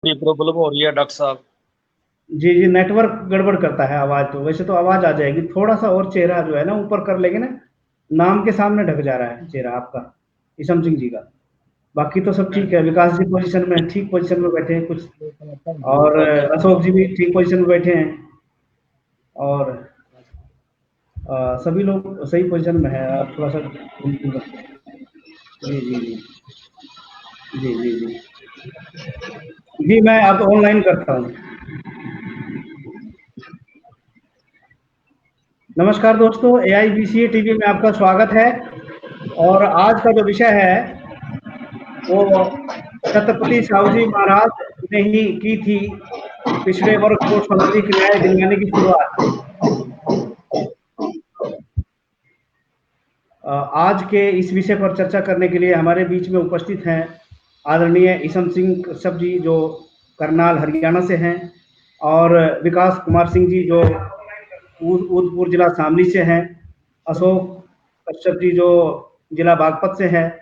बड़ी प्रॉब्लम हो रही है डॉक्टर साहब। जी, जी, नेटवर्क गड़बड़ करता है आवाज़ तो, वैसे तो आवाज़ आ जाएगी, थोड़ा-सा और चेहरा जो है ना ऊपर कर लेंगे ना, नाम के सामने ढक जा रहा है चेहरा आपका, ईशम सिंह जी का। बाकी तो सब ठीक है, विकास जी पोज़ीशन में ठीक पोज़ीशन में बैठे हैं कुछ, और अशोक जी भी ठीक पोज़ीशन में बैठे हैं, और सभी लोग सही पोज़ीशन में हैं, आप थोड़ा-सा जी, जी, जी। जी, जी, जी। जी, मैं अब ऑनलाइन करता हूँ। नमस्कार दोस्तों, एआईबीसीए टीवी में आपका स्वागत है, और आज का जो विषय है वो छत्रपति साहूजी महाराज ने ही की थी पिछड़े वर्ग को सामाजिक न्याय दिलवाने की शुरुआत। आज के इस विषय पर चर्चा करने के लिए हमारे बीच में उपस्थित हैं आदरणीय ईशम सिंह कश्यप जी, जो करनाल हरियाणा से हैं, और विकास कुमार सिंह जी, जो उदयपुर जिला शामली से हैं, अशोक कश्यप जी, जो जिला बागपत से हैं,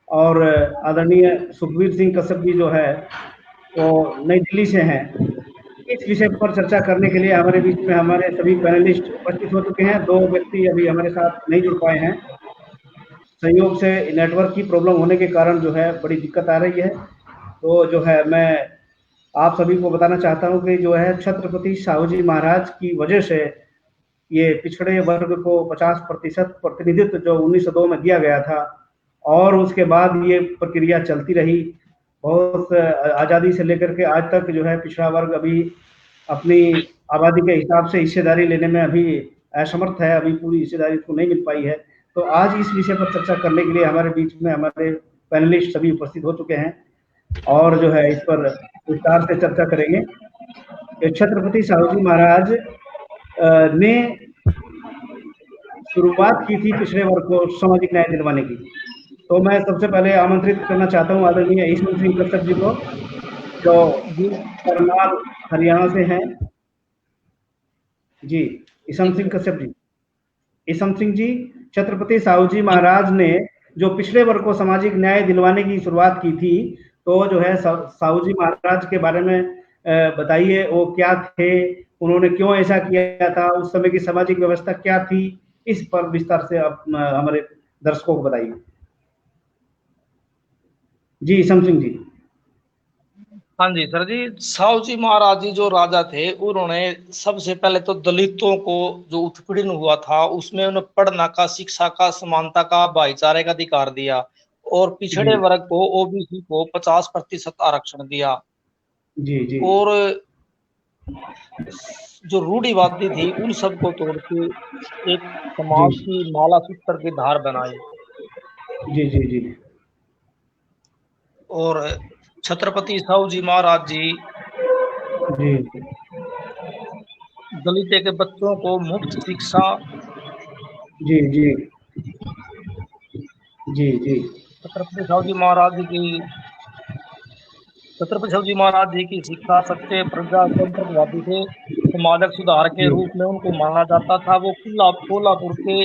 और आदरणीय सुखबीर सिंह कश्यप जी जो है वो नई दिल्ली से हैं। इस विषय पर चर्चा करने के लिए हमारे बीच में हमारे सभी पैनलिस्ट उपस्थित हो चुके हैं। 2 व्यक्ति अभी हमारे साथ नहीं जुड़ पाए हैं। संयोग से नेटवर्क की प्रॉब्लम होने के कारण जो है बड़ी दिक्कत आ रही है। तो जो है मैं आप सभी को बताना चाहता हूँ कि जो है छत्रपति साहूजी महाराज की वजह से ये पिछड़े वर्ग को 50% प्रतिनिधित्व जो 1902 में दिया गया था, और उसके बाद ये प्रक्रिया चलती रही। बहुत आज़ादी से लेकर के आज तक जो है पिछड़ा वर्ग अभी अपनी आबादी के हिसाब से हिस्सेदारी लेने में अभी असमर्थ है, अभी पूरी हिस्सेदारी उसको नहीं मिल पाई है। तो आज इस विषय पर चर्चा करने के लिए हमारे बीच में हमारे पैनलिस्ट सभी उपस्थित हो चुके हैं, और जो है इस पर विस्तार से चर्चा करेंगे। छत्रपति साहूजी महाराज ने शुरुआत की थी पिछड़े वर्ग को सामाजिक न्याय दिलवाने की। तो मैं सबसे पहले आमंत्रित करना चाहता हूँ आदरणीय ईशम सिंह कश्यप जी को, जो जी करनाल हरियाणा से हैं। जी, ईशम सिंह कश्यप जी। ईशम सिंह जी, छत्रपति साहूजी महाराज ने जो पिछड़े वर्ग को सामाजिक न्याय दिलवाने की शुरुआत की थी, तो जो है साहूजी महाराज के बारे में बताइए, वो क्या थे, उन्होंने क्यों ऐसा किया था, उस समय की सामाजिक व्यवस्था क्या थी, इस पर विस्तार से आप हमारे दर्शकों को बताइए। जी, ईशम सिंह जी। हाँ जी सर जी। साहू जी महाराज जी जो राजा थे उन्होंने सबसे पहले तो दलितों को जो उत्पीड़न हुआ था उसमें उन्हें पढ़ना का, शिक्षा का, समानता का, भाईचारे का अधिकार दिया, और जी, पिछड़े वर्ग को, ओबीसी को 50% आरक्षण दिया। जी, जी, और जो रूढ़िवादी थी उन सबको तोड़ के एक जी, समाज की माला सूत्र की धार बनाई। जी, जी, जी, और छत्रपति साहू जी महाराज जी जी, दलित के बच्चों को मुफ्त शिक्षा, जी, जी, जी, जी, छत्रपति साहू जी महाराज जी की छत्रपति साहू जी महाराज जी की शिक्षा सच्चे प्रजातंत्रवादी थे। समाजक सुधार के जी, रूप में उनको माना जाता था। वो कोल्हापुर के जी,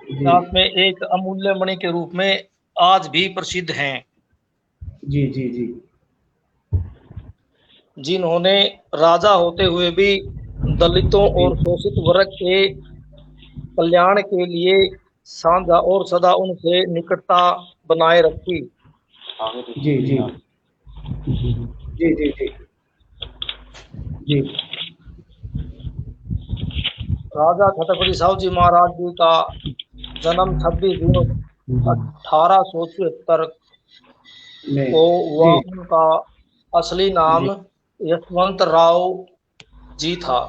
इतिहास में एक अमूल्य मणि के रूप में आज भी प्रसिद्ध हैं, जी, जी, जी, जिन्होंने राजा होते हुए भी दलितों और शोषित वर्ग के कल्याण के लिए साझा और सदा उनसे निकटता बनाए रखी। जी, जी, जी, जी, जी, जी, राजा छत्रपति साहू जी महाराज जी का जन्म 26 जून 1876 को नहीं, हुआ। जी, उनका असली नाम जी, यशवंत राव जी था।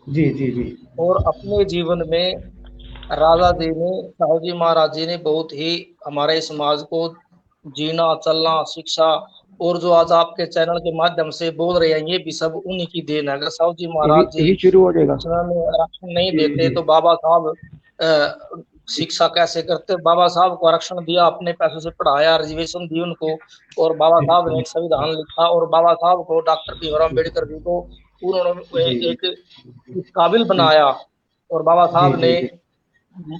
जी, जी, जी, और अपने जीवन में राजा जी ने, साहू जी महाराज जी ने बहुत ही हमारे समाज को जीना, चलना, शिक्षा, और जो आज आपके चैनल के माध्यम से बोल रहे हैं ये भी सब उन्हीं की देन है। अगर साहू जी यही महाराज जी यही शुरू हो जाएगा। उस समय में आरक्षण नहीं जी, देते जी, तो बाबा साहब शिक्षा कैसे करते। बाबा साहब को आरक्षण दिया, अपने पैसों से पढ़ाया, रिजर्वेशन दी उनको, और बाबा साहब ने एक संविधान लिखा, और बाबा साहब को डॉक्टर भीमराव अम्बेडकर जी को उन्होंने जी, एक इस काबिल बनाया। और बाबा जी, साहब ने जी, जी,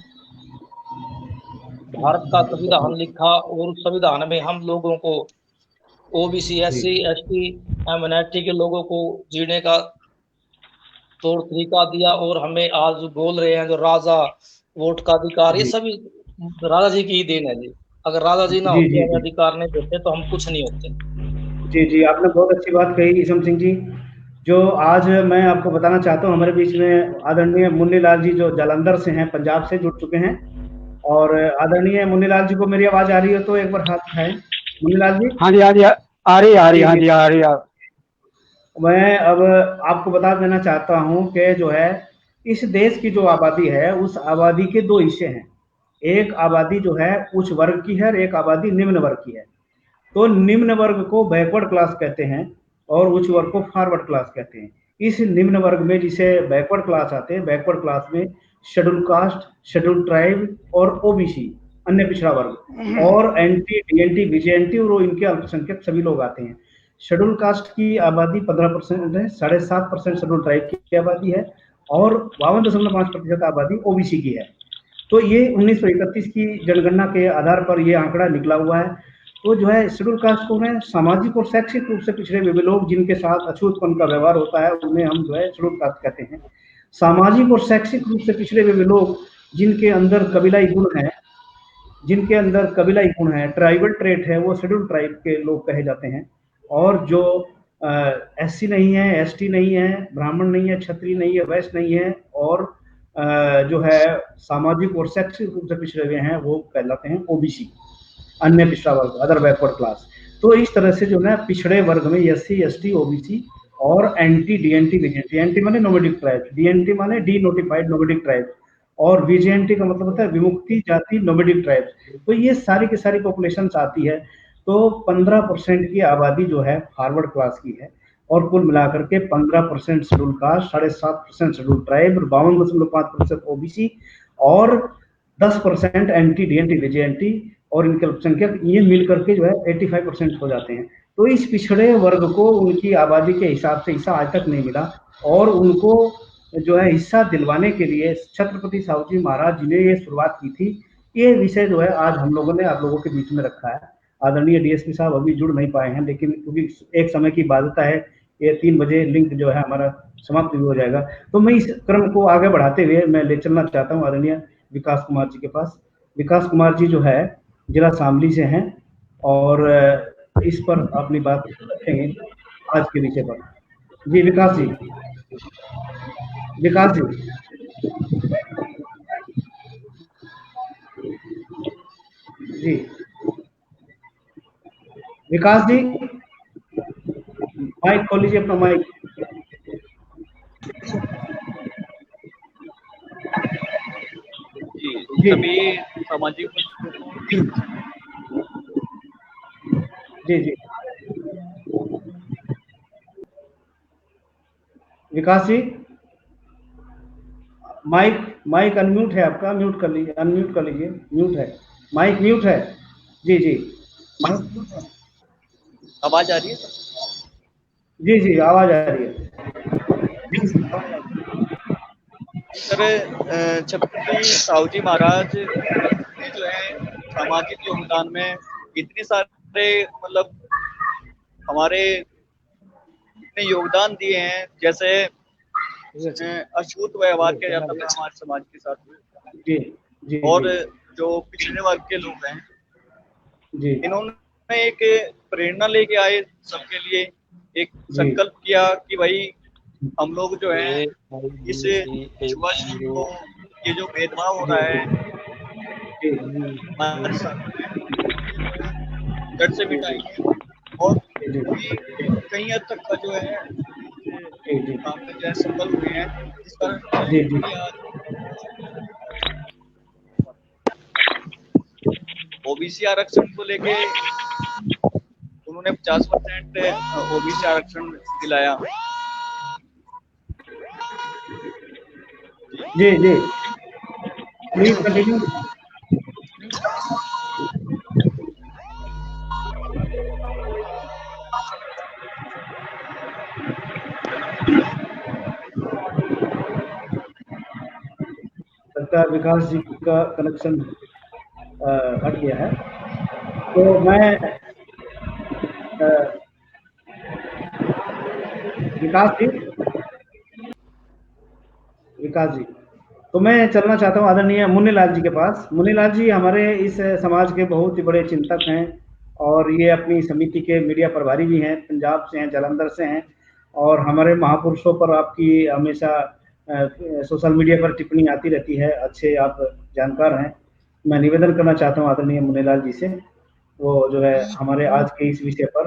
भारत का संविधान लिखा, और उस संविधान में हम लोगों को ओबीसी, जी एससी, एसटी, माइनॉरिटी के लोगों को जीने का तौर तरीका दिया, और हमें आज बोल रहे हैं जो राजा, वोट का अधिकार, ये जी सभी राजा जी की ही देन है जी। अगर राजा जी ना जी होते, जी हमें जी अधिकार नहीं देते, तो हम कुछ नहीं होते। जी जी, आपने बहुत अच्छी बात कही ईसम सिंह जी। जो आज मैं आपको बताना चाहता हूँ, हमारे बीच में आदरणीय मुन्नीलाल जी जो जालंधर से हैं, पंजाब से जुड़ चुके हैं। और आदरणीय मुन्नीलाल जी को मेरी आवाज आ रही है तो एक बार हाथ उठाएं। मुन्नीलाल जी। हाँ जी, हाँ जी, आ रही, आ रही, जी हाँ जी। जी, आ रही। मैं अब आपको बता देना चाहता हूं कि जो है इस देश की जो आबादी है, उस आबादी के दो हिस्से हैं। एक आबादी जो है उच्च वर्ग की है और एक आबादी निम्न वर्ग की है। तो निम्न वर्ग को बैकवर्ड क्लास कहते हैं और उच्च वर्ग को फॉरवर्ड क्लास कहते हैं। इस निम्न वर्ग में जिसे बैकवर्ड क्लास आते हैं, बैकवर्ड क्लास में शेड्यूल कास्ट, शेड्यूल ट्राइब और ओबीसी अन्य पिछड़ा वर्ग और एनटी, डीएनटी, बीजेएनटी और इनके अल्पसंख्यक सभी लोग आते हैं। शेड्यूल कास्ट की आबादी 15% है, 7.5% शेड्यूल ट्राइब की आबादी है और 52.5% आबादी ओबीसी की है। तो ये 1931 की जनगणना के आधार पर ये आंकड़ा निकला हुआ है। तो जो है शेड्यूल कास्ट को में सामाजिक और शैक्षिक रूप से पिछड़े हुए लोग जिनके साथ अछूतपन का व्यवहार होता है, उन्हें हम जो है शेड्यूल कास्ट कहते हैं। सामाजिक और शैक्षिक रूप से पिछड़े हुए लोग जिनके अंदर कबीलाई गुण है, जिनके अंदर कबीलाई गुण है, ट्राइबल ट्रेट है, वो शेड्यूल ट्राइब के लोग कहे जाते हैं। और जो एससी नहीं है, एसटी नहीं है, ब्राह्मण नहीं है, क्षत्रिय नहीं है, वैश्य नहीं है और जो है सामाजिक और शैक्षिक रूप से पिछड़े हुए हैं, वो कहलाते हैं ओबीसी, अन्य पिछड़ा वर्ग, अदर बैकवर्ड क्लास। तो इस तरह से जो है पिछड़े वर्ग में एससी, एसटी, ओबीसी और एनटी, डीएनटी, बीजेएनटी। एनटी माने नोमेडिक ट्राइब, डीएनटी माने डी नोटिफाइड नोमेडिक ट्राइब और बीजेएनटी का मतलब होता है विमुक्ति जाति नोमेडिक ट्राइब। तो ये सारी की सारी पॉपुलेशन आती है। तो 15% की आबादी जो है फॉरवर्ड क्लास की है और कुल मिलाकर के 15% schedule caste, 7.5% schedule tribe, 52.5% OBC और 10% एनटी, डीएनटी, बीजेएनटी और इनके अल्पसंख्यक, ये मिलकर के जो है 85% हो जाते हैं। तो इस पिछड़े वर्ग को उनकी आबादी के हिसाब से हिस्सा आज तक नहीं मिला और उनको जो है हिस्सा दिलवाने के लिए छत्रपति साहू जी महाराज जी ने ये शुरुआत की थी। ये विषय जो है आज हम लोगों ने आप लोगों के बीच में रखा है। आदरणीय डीएसपी साहब अभी जुड़ नहीं पाए हैं, लेकिन क्योंकि एक समय की बाध्यता है, ये 3 बजे लिंक जो है हमारा समाप्त भी हो जाएगा। तो मैं इस क्रम को आगे बढ़ाते हुए मैं ले चलना चाहता हूँ आदरणीय विकास कुमार जी के पास। विकास कुमार जी जो है जिला शामली से हैं और इस पर अपनी बात रखेंगे आज के विषय पर। जी विकास जी, विकास जी। जी विकास जी, माइक खोल लीजिए अपना माइक। जी, जी सभी सामाजिक जी जी विकास जी, माइक माइक अनम्यूट है आपका, म्यूट कर लीजिए, अनम्यूट कर लीजिए, म्यूट है, माइक म्यूट है। जी जी आवाज आ रही है? जी जी आवाज आ रही है। सर, छत्रपति साहू जी महाराज ने जो है सामाजिक योगदान में इतने सारे मतलब हमारे इतने योगदान दिए हैं, जैसे अछूत व्यवहार किया जाता था हमारे समाज के साथ में। जी जी और जी जो पिछड़े वर्ग के लोग हैं, जी इन्होंने एक प्रेरणा लेके आए सबके लिए, एक जी संकल्प किया कि भाई हम लोग जो है इस छुआछूत को, ये जो भेदभाव हो रहा है जी हमारे साथ में, जड़ से मिटाएंगे। और ये कई हद तक का जो है जी काम में जो है सफल हुए हैं, जिस कारण जो है जी जी कि आज ओबीसी आरक्षण को लेके उन्होंने 50% ओबीसी आरक्षण दिलाया। जी जी प्लीज कंटिन्यू। लगता है विकास जी का कनेक्शन हट गया है। तो मैं विकास जी, तो मैं चलना चाहता हूँ आदरणीय मुन्नीलाल जी के पास। मुन्नीलाल जी हमारे इस समाज के बहुत ही बड़े चिंतक हैं और ये अपनी समिति के मीडिया प्रभारी भी हैं, पंजाब से हैं, जालंधर से हैं, और हमारे महापुरुषों पर आपकी हमेशा सोशल मीडिया पर टिप्पणी आती रहती है, अच्छे आप जानकार हैं। मैं निवेदन करना चाहता हूँ आदरणीय मुन्नीलाल जी से, वो जो है हमारे आज के इस विषय पर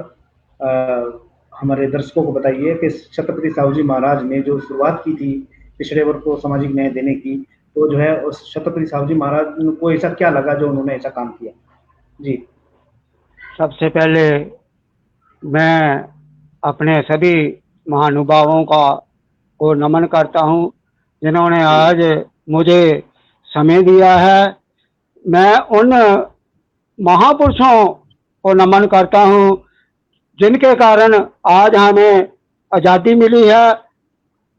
हमारे दर्शकों को बताइए कि छत्रपति साहू जी महाराज ने जो शुरुआत की थी पिछड़े वर्ग को सामाजिक न्याय देने की, तो जो है उस छत्रपति साहू जी महाराज को ऐसा क्या लगा जो उन्होंने ऐसा काम किया? जी। सबसे पहले मैं अपने सभी महानुभावों को नमन करता हूँ जिन्होंने आज मुझे समय दिया है। मैं उन महापुरुषों को नमन करता हूँ जिनके कारण आज हमें आज़ादी मिली है,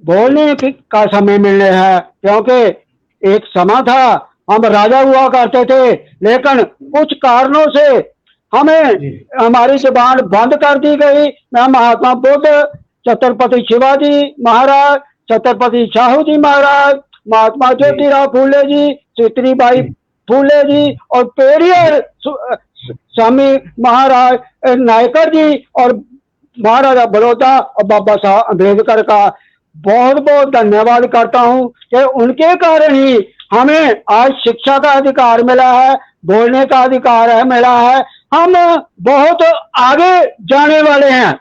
बोलने का समय मिलने है। क्योंकि एक समय था हम राजा हुआ करते थे, लेकिन कुछ कारणों से हमें हमारी जुबान बंद कर दी गई। मैं महात्मा बुद्ध, छत्रपति शिवाजी महाराज, छत्रपति साहू जी महाराज, महात्मा ज्योतिराव फूले जी, सावित्रीबाई फूले जी और पेरियर स्वामी महाराज नायकर जी और महाराजा बड़ौदा और बाबा साहब अम्बेडकर का बहुत बहुत धन्यवाद करता हूँ कि उनके कारण ही हमें आज शिक्षा का अधिकार मिला है, बोलने का अधिकार है मिला है। हम बहुत आगे जाने वाले हैं,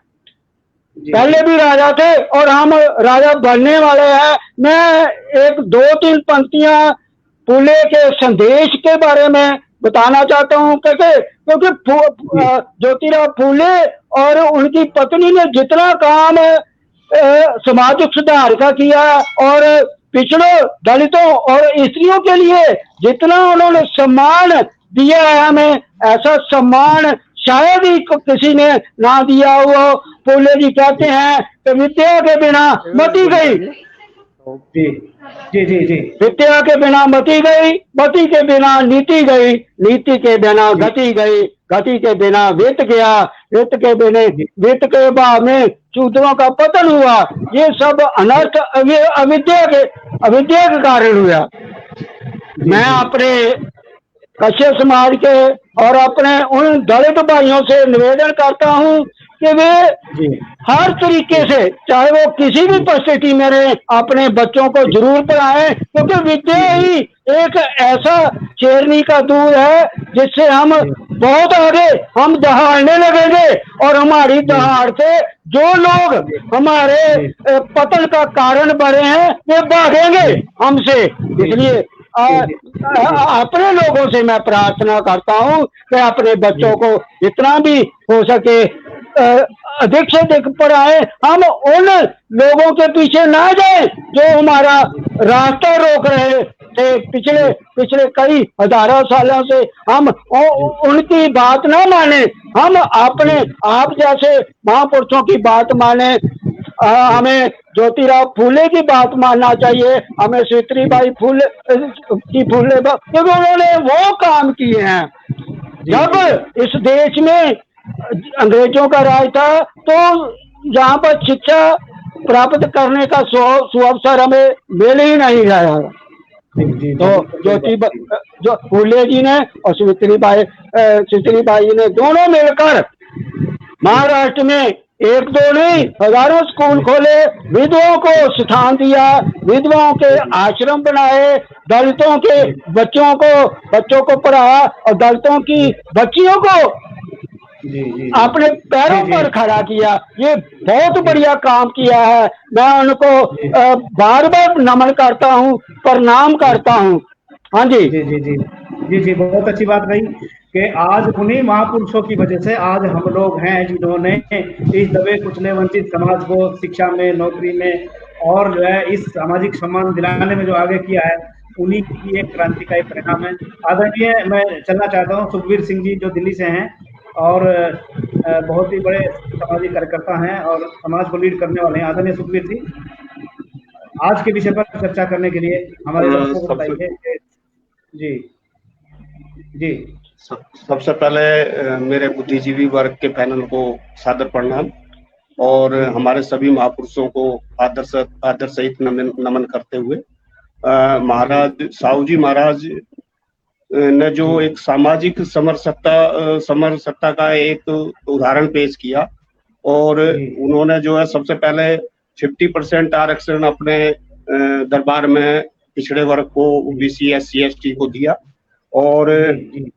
पहले भी राजा थे और हम राजा बनने वाले हैं। मैं एक दो तीन पंक्तियां फूले के संदेश के बारे में बताना चाहता हूँ, क्योंकि ज्योतिराव फूले और उनकी पत्नी ने जितना काम सामाजिक सुधार का किया और पिछड़ों, दलितों और स्त्रियों के लिए जितना उन्होंने सम्मान दिया है, हमें ऐसा सम्मान शायद ही किसी ने ना दिया हुआ। फूले जी कहते हैं कि विद्या के बिना मती गई, जी जी जी, विद्या के बिना मती गई, मती के बिना नीति गई, नीति के बिना गति गई, गति के बिना वित्त गया, वित्त के बिना वित्त के बाद में शूद्रों का पतन हुआ। ये सब अनर्थ अविद्या के कारण हुआ। मैं अपने कश्यप समाज के और अपने उन दलित भाइयों से निवेदन करता हूँ कि वे हर तरीके से, चाहे वो किसी भी परिस्थिति में रहे, अपने बच्चों को जरूर पढ़ाएं, क्योंकि विद्या ही एक ऐसा शेरनी का दूध है जिससे हम बहुत आगे हम दहाड़ने लगेंगे और हमारी दहाड़ से जो लोग हमारे पतन का कारण बने हैं वे भागेंगे हमसे। इसलिए अपने लोगों से मैं प्रार्थना करता हूँ कि अपने बच्चों को जितना भी हो सके अधिक से अधिक पढ़ाएं। हम उन लोगों के पीछे ना जाएं जो हमारा रास्ता रोक रहे थे पिछले कई हजारों सालों से। हम उनकी बात ना माने, हम अपने आप जैसे महापुरुषों की बात माने। हमें ज्योतिराव फूले की बात मानना चाहिए, हमें सावित्रीबाई फूले क्योंकि उन्होंने वो काम किए हैं। जब इस देश में अंग्रेजों का राज था तो यहाँ पर शिक्षा प्राप्त करने का सुअवसर हमें मिल ही नहीं रहा। तो जो फूले जी ने और सावित्रीबाई ने दोनों मिलकर महाराष्ट्र में एक दो नहीं हजारों स्कूल खोले, विधवाओं को स्थान दिया, विधवाओं के आश्रम बनाए, दलितों के बच्चों को पढ़ाया और दलितों की बच्चियों को अपने पैरों पर खड़ा किया। ये बहुत बढ़िया काम किया है। मैं उनको बार बार नमन करता हूँ, प्रणाम करता हूँ। हाँ जी जी जी जी जी जी, बहुत अच्छी बात रही कि आज उन्हीं महापुरुषों की वजह से आज हम लोग हैं जिन्होंने इस दबे कुचले वंचित समाज को शिक्षा में, नौकरी में और जो है इस सामाजिक सम्मान दिलाने में जो आगे किया है, उन्हीं की एक क्रांति का एक परिणाम है। आदरणीय मैं चलना चाहता हूँ सुखबीर सिंह जी जो दिल्ली से हैं और बहुत ही बड़े सामाजिक कार्यकर्ता हैं और समाज को लीड करने वाले हैं। आदरणीय सुखबीर जी, आज के विषय पर चर्चा करने के लिए हमारे दर्शकों को बताइए। जी जी, सबसे पहले मेरे बुद्धिजीवी वर्ग के पैनल को सादर प्रणाम। और हमारे सभी महापुरुषों को आदर सहित नमन करते हुए महाराज साहू जी महाराज ने जो एक सामाजिक समरसत्ता का एक उदाहरण पेश किया, और उन्होंने जो है सबसे पहले 50% आरक्षण अपने दरबार में पिछड़े वर्ग को, ओबीसी, SC, ST को दिया, और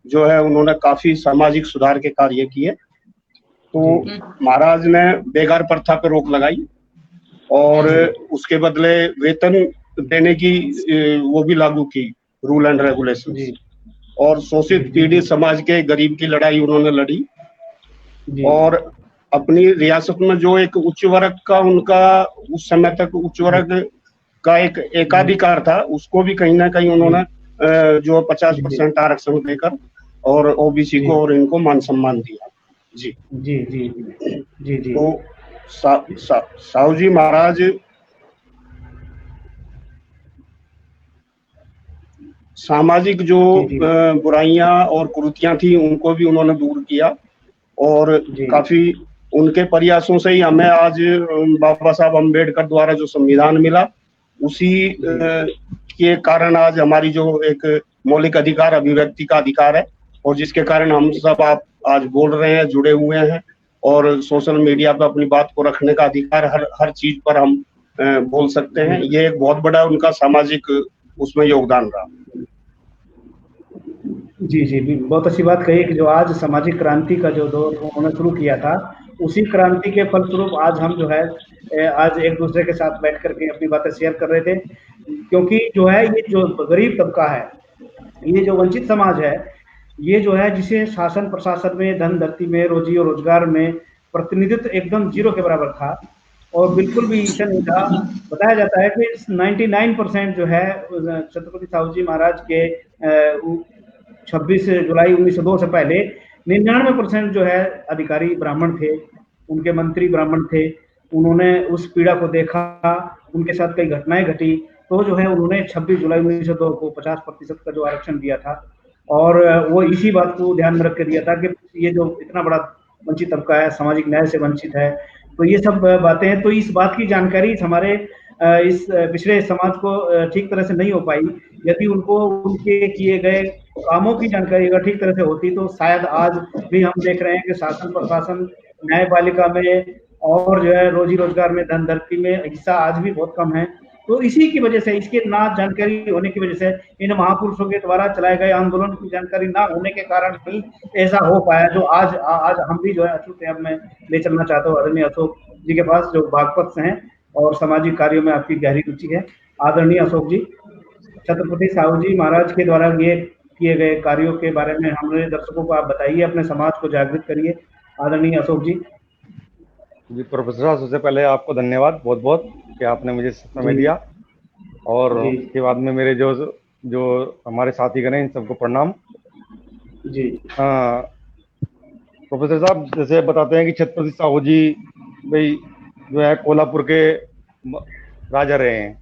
जो है उन्होंने काफी सामाजिक सुधार के कार्य किए। तो महाराज ने बेगार प्रथा पर रोक लगाई और उसके बदले वेतन देने की वो भी लागू की, रूल एंड रेगुलेशन, और शोषित पीड़ित समाज के गरीब की लड़ाई उन्होंने लड़ी। और अपनी रियासत में जो एक उच्च वर्ग का, उनका उस समय तक उच्च वर्ग का एक एकाधिकार था, उसको भी कहीं ना कहीं उन्होंने जो 50% आरक्षण देकर और ओबीसी को और इनको मान सम्मान दिया। जी जी जी जी जी। तो साहू जी महाराज सामाजिक जो बुराइयां और कुरीतियां थी उनको भी उन्होंने दूर किया, और काफी उनके प्रयासों से ही हमें आज बाबा साहब अम्बेडकर द्वारा जो संविधान मिला, उसी के कारण आज हमारी जो एक मौलिक अधिकार, अभिव्यक्ति का अधिकार है, और जिसके कारण हम सब आप आज बोल रहे हैं, जुड़े हुए हैं, और सोशल मीडिया पर अपनी बात को रखने का अधिकार, हर चीज पर हम बोल सकते हैं। ये एक बहुत बड़ा उनका सामाजिक उसमें योगदान रहा। जी जी, बहुत अच्छी बात कही कि जो आज सामाजिक क्रांति का जो दौर उन्होंने शुरू किया था, उसी क्रांति के फलस्वरूप आज हम जो है आज एक दूसरे के साथ बैठ करके अपनी बातें शेयर कर रहे थे, क्योंकि जो है ये जो गरीब तबका है, ये जो वंचित समाज है, ये जो है जिसे शासन प्रशासन में, धन धरती में, रोजी और रोजगार में प्रतिनिधित्व एकदम जीरो के बराबर था, और बिल्कुल भी इसे नहीं था। बताया जाता है कि 99% जो है छत्रपति साहू जी महाराज के 26 जुलाई 1902 से पहले 99% जो है अधिकारी ब्राह्मण थे, उनके मंत्री ब्राह्मण थे। उन्होंने उस पीड़ा को देखा, उनके साथ कई घटनाएं घटी, तो जो है उन्होंने 26 जुलाई 1902 को 50% का जो आरक्षण दिया था, और वो इसी बात को ध्यान में रख के दिया था कि ये जो इतना बड़ा वंचित तबका है, सामाजिक न्याय से वंचित है, तो ये सब बातें हैं। तो इस बात की जानकारी हमारे इस पिछड़े समाज को ठीक तरह से नहीं हो पाई। यदि उनको उनके किए गए कामों की जानकारी अगर ठीक तरह से होती, तो शायद आज भी हम देख रहे हैं कि शासन प्रशासन, न्यायपालिका में और जो है रोजी रोजगार में, धन धरती में हिस्सा आज भी बहुत कम है। तो इसी की वजह से, इसके ना जानकारी होने की वजह से, इन महापुरुषों के द्वारा चलाए गए आंदोलन की जानकारी ना होने के कारण ही ऐसा हो पाया, जो आज हम भी जो है अछूत है। मैं ले चलना चाहता हूँ आदरणीय अशोक जी के पास, जो बागपत से हैं और सामाजिक कार्यों में आपकी गहरी रुचि है। आदरणीय अशोक जी, छत्रपति साहू जी महाराज के द्वारा ये किए गए कार्यों के बारे में हमारे दर्शकों को आप बताइए, अपने समाज को जागृत करिए। आदरणीय अशोक जी। जी प्रोफेसर साहब, सबसे पहले आपको धन्यवाद बहुत बहुत कि आपने मुझे समय दिया, और उसके बाद में मेरे जो हमारे साथी गण हैं, इन सबको प्रणाम। जी प्रोफेसर साहब, जैसे बताते हैं कि छत्रपति साहू जी भाई जो है कोल्हापुर के राजा रहे हैं।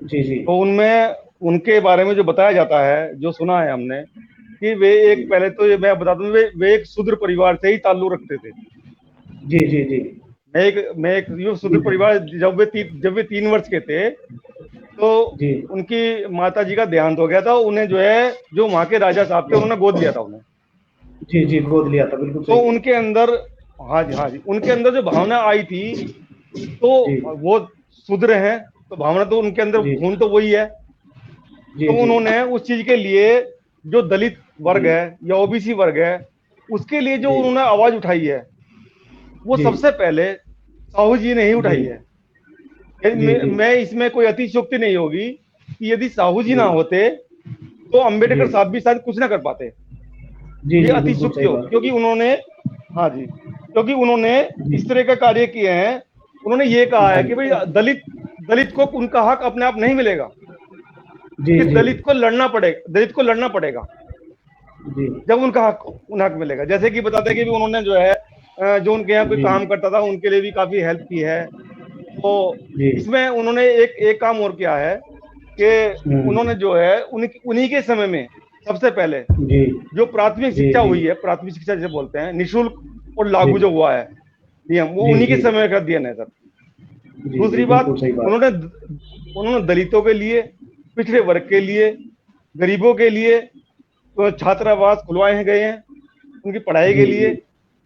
जी जी। तो उनमें उनके बारे में जो बताया जाता है, जो सुना है हमने, कि वे एक, पहले तो ये मैं बता दूं, वे एक शूद्र परिवार से ही ताल्लुक रखते थे। जी जी जी। मैं एक यो शूद्र परिवार, जब वे 3 वर्ष के थे, तो उनकी माता जी का देहांत हो गया था। उन्हें जो है, जो वहां के राजा साहब थे, उन्होंने गोद लिया था उन्हें। जी जी, गोद लिया था, बिल्कुल। तो उनके अंदर, हाँ जी, उनके अंदर जो भावना आई थी, तो वो शूद्र हैं, तो भावना तो उनके अंदर, खून तो वही है। तो उन्होंने उस चीज के लिए, जो दलित वर्ग है या ओबीसी वर्ग है, उसके लिए जो उन्होंने आवाज उठाई है, वो सबसे पहले साहू जी ने ही उठाई है। मैं इसमें कोई अतिशयोक्ति नहीं होगी कि यदि साहू जी ना होते तो अंबेडकर साहब भी शायद कुछ ना कर पाते। ये अतिशयोक्ति हो, क्योंकि उन्होंने, हाँ जी, क्योंकि उन्होंने इस तरह का कार्य किए हैं। उन्होंने ये कहा है कि भाई दलित को उनका हक अपने आप नहीं मिलेगा, दलित को लड़ना पड़ेगा जब उनका हक मिलेगा। जैसे कि बताते हैं कि उन्होंने जो है, जो उनके यहाँ कोई काम करता था, उनके लिए भी काफी हेल्प की है। तो इसमें उन्होंने एक काम और किया है कि उन्होंने जो है, उन्हीं के समय में सबसे पहले जो प्राथमिक शिक्षा हुई है, प्राथमिक शिक्षा जिसे बोलते हैं, निःशुल्क और लागू जो हुआ है, नियम वो उन्हीं के समय का अध्ययन है सर। दूसरी बात, उन्होंने दलितों के लिए, पिछड़े वर्ग के लिए, गरीबों के लिए तो छात्रावास खुलवाए गए हैं उनकी पढ़ाई के लिए।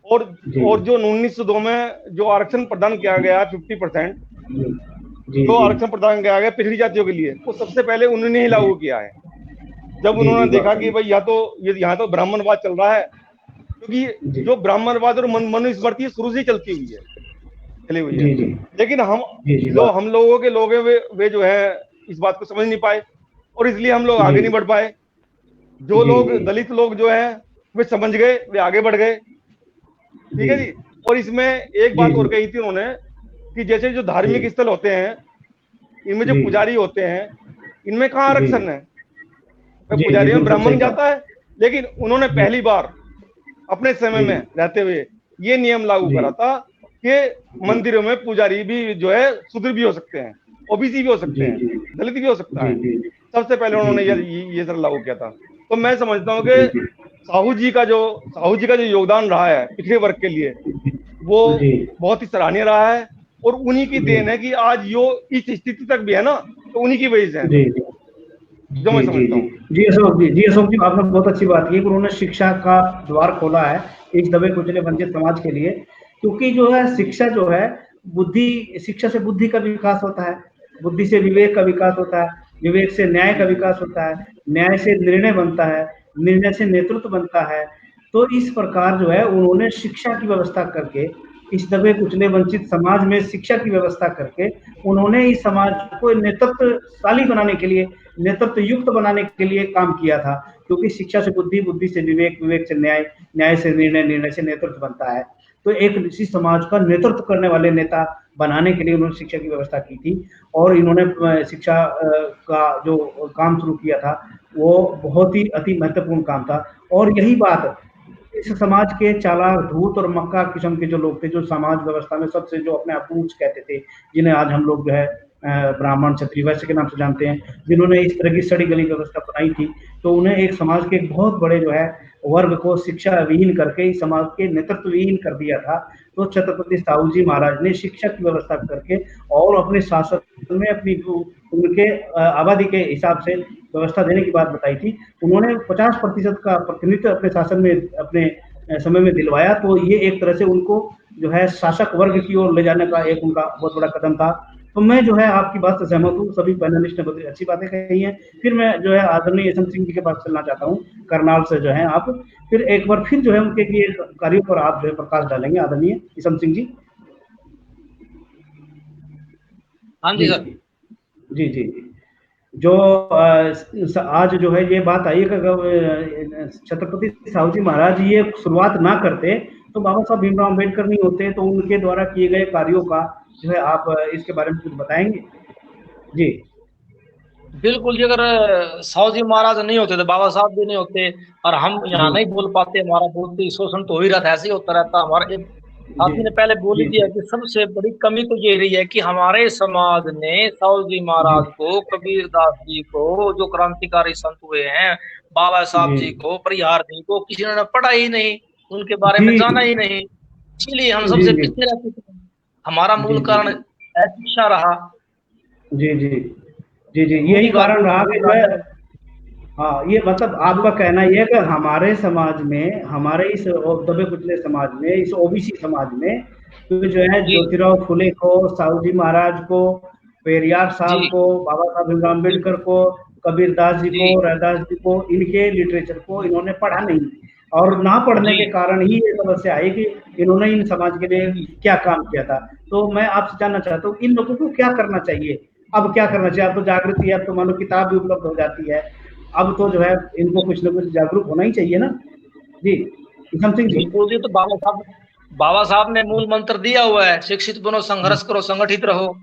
और जो 1902 में जो आरक्षण प्रदान किया गया 50%, जो आरक्षण प्रदान किया गया पिछड़ी जातियों के लिए, वो सबसे पहले उन्होंने ही लागू किया है। जब उन्होंने देखा कि भाई यहाँ तो ब्राह्मणवाद चल रहा है, क्योंकि जो ब्राह्मणवाद और मनुस्मृति शुरू से चलती हुई है, चली हुई है, लेकिन हम लोगों के लोग वे जो है इस बात को समझ नहीं पाए और इसलिए हम लोग आगे नहीं बढ़ पाए। जो लोग दलित लोग जो है वे समझ गए, वे आगे बढ़ गए। ठीक है जी। और इसमें एक बात और कही थी उन्होंने कि जैसे जो धार्मिक स्थल होते हैं, इनमें जो पुजारी होते हैं, इनमें कहाँ आरक्षण है? पुजारी में ब्राह्मण जाता है, लेकिन उन्होंने पहली बार अपने समय में रहते हुए ये नियम लागू करा था कि मंदिरों में पुजारी भी जो है शूद्र भी हो सकते हैं, ओबीसी भी हो सकते हैं, दलित भी हो सकता है। सबसे पहले उन्होंने ये सर लागू किया था। तो मैं समझता हूँ कि साहू जी का जो योगदान रहा है पिछड़े वर्ग के लिए, वो बहुत ही सराहनीय रहा है और उन्हीं की देन है कि आज यो इस स्थिति तक भी है ना, तो उन्हीं की वजह से है, जो मैं समझता हूँ। जी अशोक जी, आपने बहुत अच्छी बात की। उन्होंने शिक्षा का द्वार खोला है इस दबे कुचले वंचित समाज के लिए, क्योंकि जो है शिक्षा जो है शिक्षा से बुद्धि का विकास होता है, बुद्धि से विवेक का विकास होता है, विवेक से न्याय का विकास होता है, न्याय से निर्णय बनता है, निर्णय से नेतृत्व बनता है। तो इस प्रकार जो है उन्होंने शिक्षा की व्यवस्था करके, इस दबे कुचले वंचित समाज में शिक्षा की व्यवस्था करके उन्होंने इस समाज को नेतृत्वशाली बनाने के लिए, नेतृत्व युक्त बनाने के लिए काम किया था। क्योंकि शिक्षा से बुद्धि, बुद्धि से विवेक, विवेक से न्याय, न्याय से निर्णय, निर्णय से नेतृत्व बनता है। तो एक इसी समाज का नेतृत्व करने वाले नेता बनाने के लिए उन्होंने शिक्षा की व्यवस्था की थी। और इन्होंने शिक्षा का जो काम शुरू किया था वो बहुत ही अति महत्वपूर्ण काम था। और यही बात इस समाज के चालाक, धूर्त और मक्कार किस्म के जो लोग थे, जो समाज व्यवस्था में सबसे जो अपने आप को ऊंच कहते थे, जिन्हें आज हम लोग जो है ब्राह्मण, क्षत्रिय, वैश्य के नाम से जानते हैं, जिन्होंने इस तरह की सड़ी गली व्यवस्था बनाई थी, तो उन्हें एक समाज के एक बहुत बड़े जो है वर्ग को शिक्षा विहीन करके इस समाज के नेतृत्व विहीन कर दिया था। तो छत्रपति साहू जी महाराज ने शिक्षा की व्यवस्था करके और अपने शासन में अपनी उनके आबादी के हिसाब से व्यवस्था देने की बात बताई थी। उन्होंने 50% का प्रतिनिधित्व अपने शासन में, अपने समय में दिलवाया। तो ये एक तरह से उनको जो है शासक वर्ग की ओर ले जाने का एक उनका बहुत बड़ा कदम था। तो मैं जो है आपकी बात से सहमत हूँ, सभी पैनलिस्ट ने बहुत अच्छी बातें कही हैं। फिर मैं जो है आदरणीय यशवंत सिंह जी के पास चलना चाहता हूँ, करनाल से जो है आप फिर एक बार फिर जो है उनके कार्यों पर आप जो है प्रकाश डालेंगे, आदरणीय यशवंत सिंह जी। हाँ जी सर। जी जी। जो आज जो है ये बात आई है, छत्रपति साहू जी महाराज ये शुरुआत ना करते तो बाबा साहब भीमराव अम्बेडकर नहीं होते। तो उनके द्वारा किए गए कार्यों का जो है आप इसके बारे में कुछ बताएंगे? जी बिल्कुल जी, अगर साहू जी महाराज नहीं होते तो बाबा साहब भी नहीं होते, और हम यहाँ नहीं बोल पाते, हमारा बोलते शोषण तो हो ही रहता है, ऐसे ही होता रहता हमारा। आपने ने पहले बोल दिया कि सबसे बड़ी कमी तो ये रही है कि हमारे समाज ने साहू जी महाराज को, कबीरदास जी को, जो क्रांतिकारी संत हुए हैं, बाबा साहब जी को, परिहार जी को, किसी ने पढ़ा ही नहीं, उनके बारे में जाना ही नहीं, इसलिए हम सबसे पीछे रहते थे। हमारा मूल कारण शिक्षा रहा। जी जी जी जी, यही कारण रहा कि हाँ, ये मतलब आपका कहना ये है कि हमारे समाज में, हमारे इस दबे कुचले समाज में, इस ओबीसी समाज में तो जो है ज्योतिराव फुले को, साहू जी महाराज को, पेरियार साहब को, बाबा साहब भीमराव अम्बेडकर को, कबीरदास जी को, रैदास जी को, इनके लिटरेचर को इन्होंने पढ़ा नहीं, और ना पढ़ने के कारण ही ये समस्या आई कि इन्होंने इन समाज के लिए क्या काम किया था। तो मैं आपसे जानना चाहता हूँ इन लोगों को क्या करना चाहिए, अब क्या करना चाहिए? अब तो जागृति है, अब तो मानो किताब भी उपलब्ध हो जाती है, अब तो जो है इनको कुछ न कुछ जागरूक होना ही चाहिए ना। जी यशवंत सिंह जी। बिल्कुल जी, तो बाबा साहब ने मूल मंत्र दिया हुआ है, शिक्षित बनो, संघर्ष करो, संगठित रहो।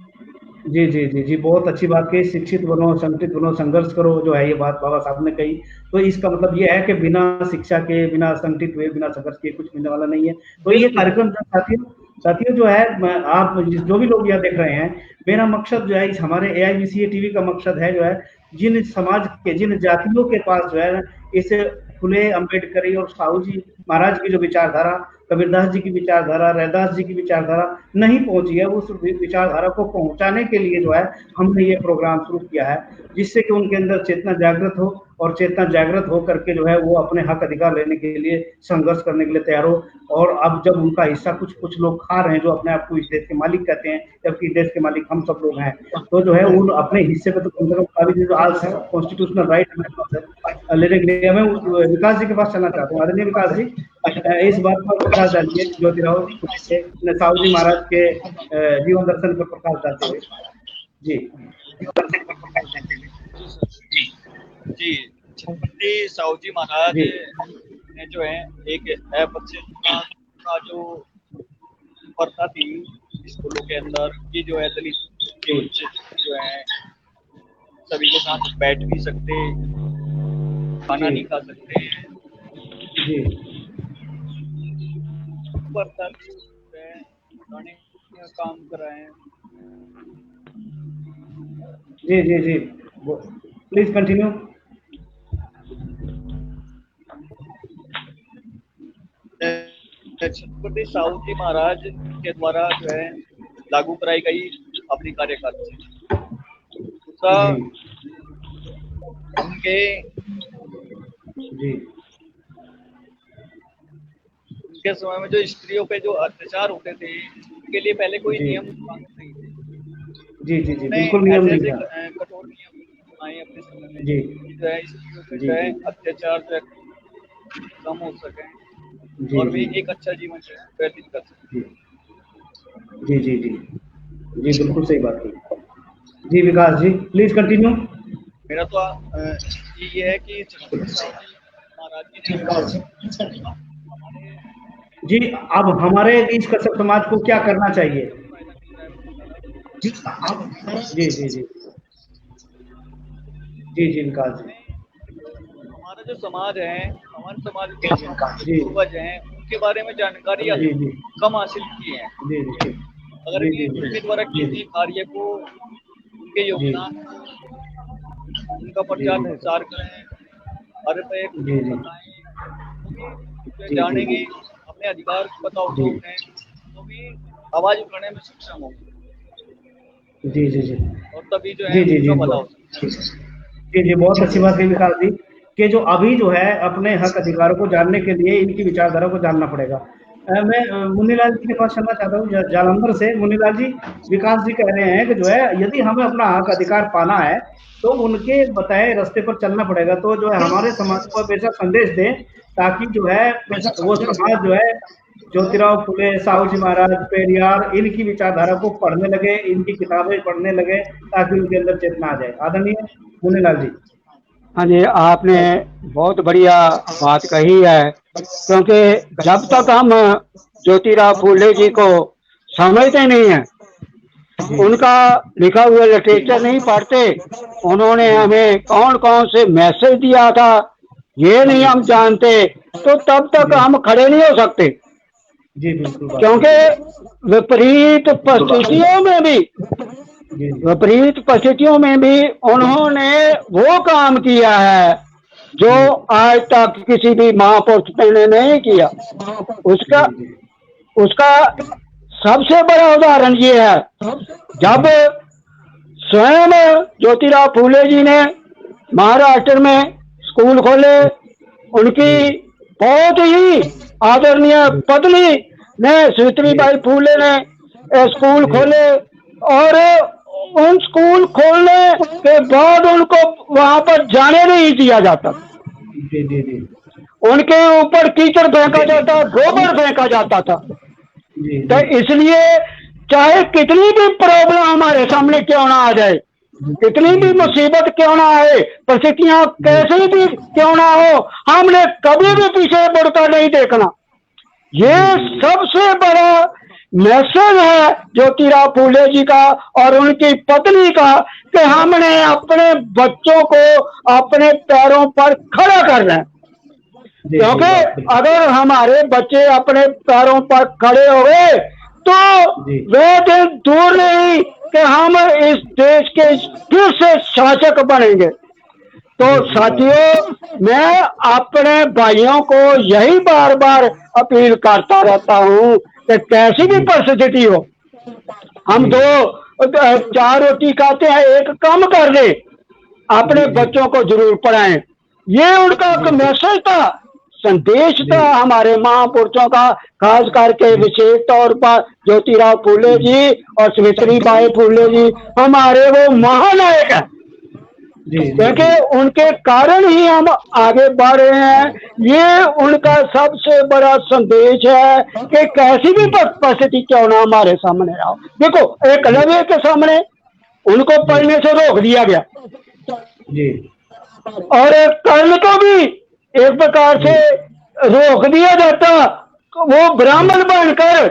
जी जी जी जी, बहुत अच्छी बात कही, शिक्षित बनो, संगठित बनो, संघर्ष करो, जो है ये बात बाबा साहब ने कही। तो इसका मतलब ये है कि बिना शिक्षा के, बिना संगठित हुए, बिना संघर्ष के कुछ मिलने वाला नहीं है। तो ये कार्यक्रम साथियों जो है, आप जो भी लोग यहाँ देख रहे हैं, मेरा मकसद जो है इस हमारे AIBCA TV का मकसद है जो है जिन समाज के, जिन जातियों के पास जो है इस फुले, अम्बेडकरी और साहू जी महाराज की जो विचारधारा कबीरदास जी की विचारधारा, रैदास जी की विचारधारा नहीं पहुंची है, उस विचारधारा को पहुंचाने के लिए जो है हमने ये प्रोग्राम शुरू किया है, जिससे कि उनके अंदर चेतना जागृत हो और चेतना जागृत हो करके जो है वो अपने हक अधिकार लेने के लिए संघर्ष करने के लिए तैयार हो। और अब जब उनका हिस्सा कुछ लोग खा रहे हैं जो अपने आप को इस देश के मालिक कहते हैं, जबकि देश के मालिक हम सब लोग हैं, तो जो है उन अपने हिस्से पे तो कम से कम जो आज कॉन्स्टिट्यूशनल राइट लेने के लिए मैं विकास जी के पास चलना चाहता हूँ। आदरणीय विकास जी, इस बात पर प्रकाश डालिए, ज्योतिराव साहू जी महाराज के जीवन दर्शन पर प्रकाश डालते हुए। जी जी, छत्रपति साहू जी महाराज ने जो है एक अपशिष्टता का जो प्रथा थी स्कूलों के अंदर की, जो है दलित के बच्चे जो है सभी के साथ बैठ नहीं सकते, खाना नहीं खा सकते हैं, प्रथा का काम कराए। जी जी जी, प्लीज कंटिन्यू। छत्रपति साहू जी महाराज के द्वारा जो है लागू कराई गई अपनी कार्यकाल से दूसरा उनके समय में जो स्त्रियों पे जो अत्याचार होते थे उनके लिए पहले कोई नियम नहीं थे। जी जी जी, बिल्कुल नियम नहीं था। कठोर नियम आए अपने समय में जो है स्त्रियों पे जो है अत्याचार जो है कम हो सके और भी एक अच्छा जीवन व्यतीत कर सके। जी जी जी जी, बिल्कुल सही बात है। जी विकास जी, प्लीज कंटिन्यू। मेरा तो ये है कि महाराज जी अब हमारे इस कश्यप समाज को क्या करना चाहिए? जी जी जी जी जी जी विकास जी, हमारा जो समाज है, हमारे समाज के पूर्वज हैं, उनके बारे में जानकारी कम हासिल की है। अगर उनके द्वारा किए गए कार्य को, उनके योगदान, उनका प्रचार प्रसार करें, हर पे जानेंगे, अपने अधिकार पता होगा उन्हें, तो भी आवाज उठाने में सक्षम होंगे। जी जी जी, और तभी जो है भला हो सकता है। जी जी, बहुत अच्छी बात है विकास जी कि जो अभी जो है अपने हक अधिकारों को जानने के लिए इनकी विचारधारा को जानना पड़ेगा। मैं मुन्नीलाल जी के पास चलना चाहता हूँ जालंधर से। मुन्नीलाल जी, विकास जी कह रहे हैं कि जो है यदि हमें अपना हक अधिकार पाना है तो उनके बताए रास्ते पर चलना पड़ेगा, तो जो है हमारे समाज को बेशक संदेश दें ताकि जो है वो समाज जो है ज्योतिराव फुले, साहू जी महाराज, पेरियार, इनकी विचारधारा को पढ़ने लगे, इनकी किताबें पढ़ने लगे ताकि उनके अंदर चेतना आ जाए। आदरणीय मुन्नीलाल जी। हाँ जी, आपने बहुत बढ़िया बात कही है, क्योंकि जब तक हम ज्योतिराव फुले जी को समझते नहीं है, उनका लिखा हुआ लिटरेचर नहीं पढ़ते, उन्होंने हमें कौन कौन से मैसेज दिया था ये नहीं हम जानते, तो तब तक हम खड़े नहीं हो सकते। जी बिल्कुल, क्योंकि विपरीत परिस्थितियों में भी उन्होंने वो काम किया है जो आज तक किसी भी महापुरुष ने नहीं किया। उसका सबसे बड़ा उदाहरण ये है, जब स्वयं ज्योतिराव फुले जी ने महाराष्ट्र में स्कूल खोले, उनकी बहुत ही आदरणीय पत्नी ने, सावित्रीबाई फुले ने स्कूल खोले, और उन स्कूल खोलने के बाद उनको वहां पर जाने नहीं दिया जाता। उनके ऊपर कीचड़ फेंका जाता, गोबर फेंका जाता था। तो इसलिए चाहे कितनी भी प्रॉब्लम हमारे सामने क्यों ना आ जाए, कितनी भी मुसीबत क्यों ना आए, परिस्थितियां कैसी भी क्यों ना हो, हमने कभी भी पीछे मुड़कर नहीं देखना। ये सबसे बड़ा मैसेज है ज्योतिराव फुले जी का और उनकी पत्नी का कि हमने अपने बच्चों को अपने पैरों पर खड़ा करना है। क्योंकि अगर हमारे बच्चे अपने पैरों पर खड़े हो गए तो वह दिन दूर नहीं कि हम इस देश के फिर से शासक बनेंगे। तो साथियों, मैं अपने भाइयों को यही बार बार अपील करता रहता हूँ कि कैसी भी परिस्थिति हो, हम दो चार रोटी खाते हैं, एक कम कर ले, अपने बच्चों को जरूर पढ़ाएं। ये उनका एक मैसेज था, संदेश था हमारे महापुरुषों का, खास करके विशेष तौर पर ज्योतिराव फूले जी और सावित्रीबाई फूले जी हमारे वो महानायक हैं, क्योंकि उनके कारण ही हम आगे बढ़ रहे हैं। ये उनका सबसे बड़ा संदेश है कि कैसी भी परिस्थिति क्यों ना हमारे सामने आओ। देखो, एकलव्य के सामने उनको पढ़ने से रोक दिया गया जी, और कर्ण को भी एक प्रकार से रोक दिया जाता, वो ब्राह्मण बनकर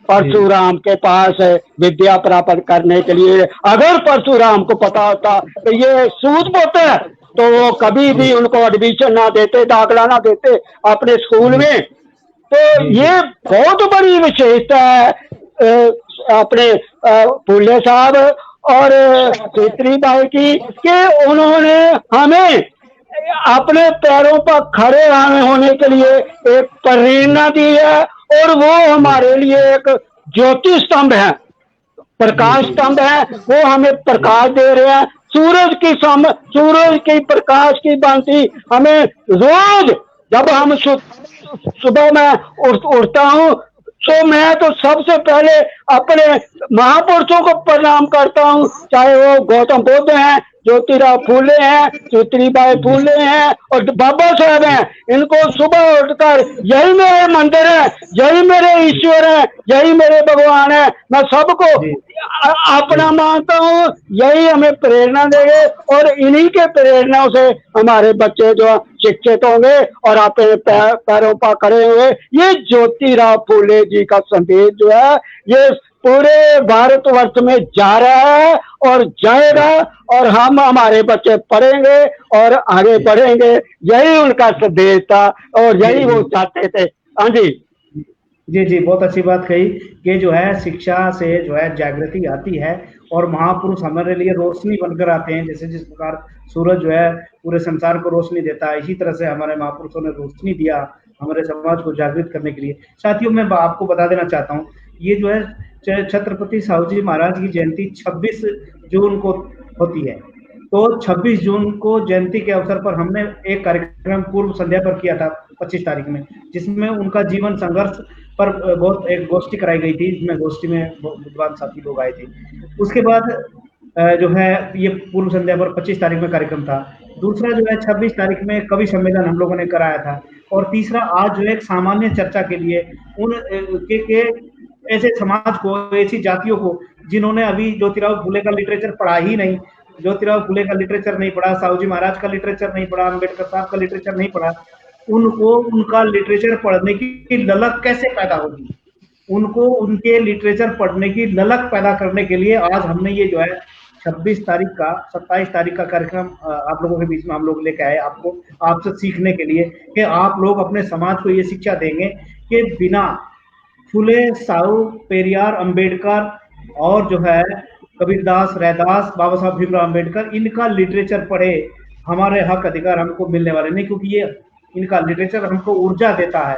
परशुराम के पास विद्या प्राप्त करने के लिए। अगर परशुराम को पता होता तो ये सूद पुत्र है, तो वो कभी भी उनको एडमिशन ना देते, दाखला ना देते अपने स्कूल में। तो ये बहुत बड़ी विशेषता है अपने फूले साहब और सावित्रीबाई की, कि उन्होंने हमें अपने पैरों पर खड़े होने के लिए एक प्रेरणा दी है, और वो हमारे लिए एक ज्योति स्तंभ है, प्रकाश स्तंभ है। वो हमें प्रकाश दे रहे हैं, सूरज की प्रकाश की भांति हमें रोज जब हम सुबह में उठता हूँ, तो मैं तो सबसे पहले अपने महापुरुषों को प्रणाम करता हूँ, चाहे वो गौतम बुद्ध हैं, ज्योतिराव फूले हैं, सावित्रीबाई फूले हैं और बाबा साहब हैं। इनको सुबह उठकर यही मेरे मंदिर है, यही मेरे ईश्वर है, यही मेरे भगवान है, मैं सबको अपना मानता हूँ। यही हमें प्रेरणा देंगे और इन्हीं के प्रेरणा से हमारे बच्चे जो शिक्षित होंगे और अपने पैरों पर खड़े हुए। ये ज्योतिराव फूले जी का संदेश जो है, ये पूरे भारतवर्ष में जा रहा है और जाएगा, और हम हमारे बच्चे पढ़ेंगे और आगे बढ़ेंगे। यही उनका संदेश था और यही वो चाहते थे। हाँ जी जी जी, बहुत अच्छी बात कही कि जो है शिक्षा से जो है जागृति आती है और महापुरुष हमारे लिए रोशनी बनकर आते हैं। जैसे जिस प्रकार सूरज जो है पूरे संसार को रोशनी देता है, इसी तरह से हमारे महापुरुषों ने रोशनी दिया हमारे समाज को जागृत करने के लिए। साथियों, मैं आपको बता देना चाहता हूँ, ये जो है छत्रपति साहू जी महाराज की जयंती 26 जून को होती है। तो 26 जून को जयंती के अवसर पर हमने एक कार्यक्रम पूर्व संध्या पर किया था 25 तारीख में, जिसमें उनका जीवन संघर्ष पर बहुत एक गोष्ठी कराई गई थी, जिसमें गोष्ठी में विद्वान साथी लोग आए थे। उसके बाद जो है ये पूर्व संध्या पर 25 तारीख में कार्यक्रम था। दूसरा जो है 26 तारीख में कवि सम्मेलन हम लोगों ने कराया था, और तीसरा आज जो है एक सामान्य चर्चा के लिए उन के ऐसे समाज को, ऐसी जातियों को जिन्होंने अभी ज्योतिराव फूले का लिटरेचर पढ़ा ही नहीं, ज्योतिराव फूले का लिटरेचर नहीं पढ़ा, साहू जी महाराज का लिटरेचर नहीं पढ़ा, अम्बेडकर साहब का लिटरेचर नहीं पढ़ा, उनको उनका लिटरेचर पढ़ने की ललक कैसे पैदा होगी? उनको उनके लिटरेचर पढ़ने की ललक पैदा करने के लिए आज हमने ये जो है 26 तारीख का 27 तारीख का कार्यक्रम आप लोगों के बीच में हम लोग लेके आए, आपको आपसे सीखने के लिए कि आप लोग अपने समाज को ये शिक्षा देंगे कि बिना फुले, साहू, पेरियार, अंबेडकर और जो है कबीरदास, रैदास, बाबा साहब भीमराव अंबेडकर, इनका लिटरेचर पढ़े हमारे हक अधिकार हमको मिलने वाले नहीं, क्योंकि ये इनका लिटरेचर हमको ऊर्जा देता है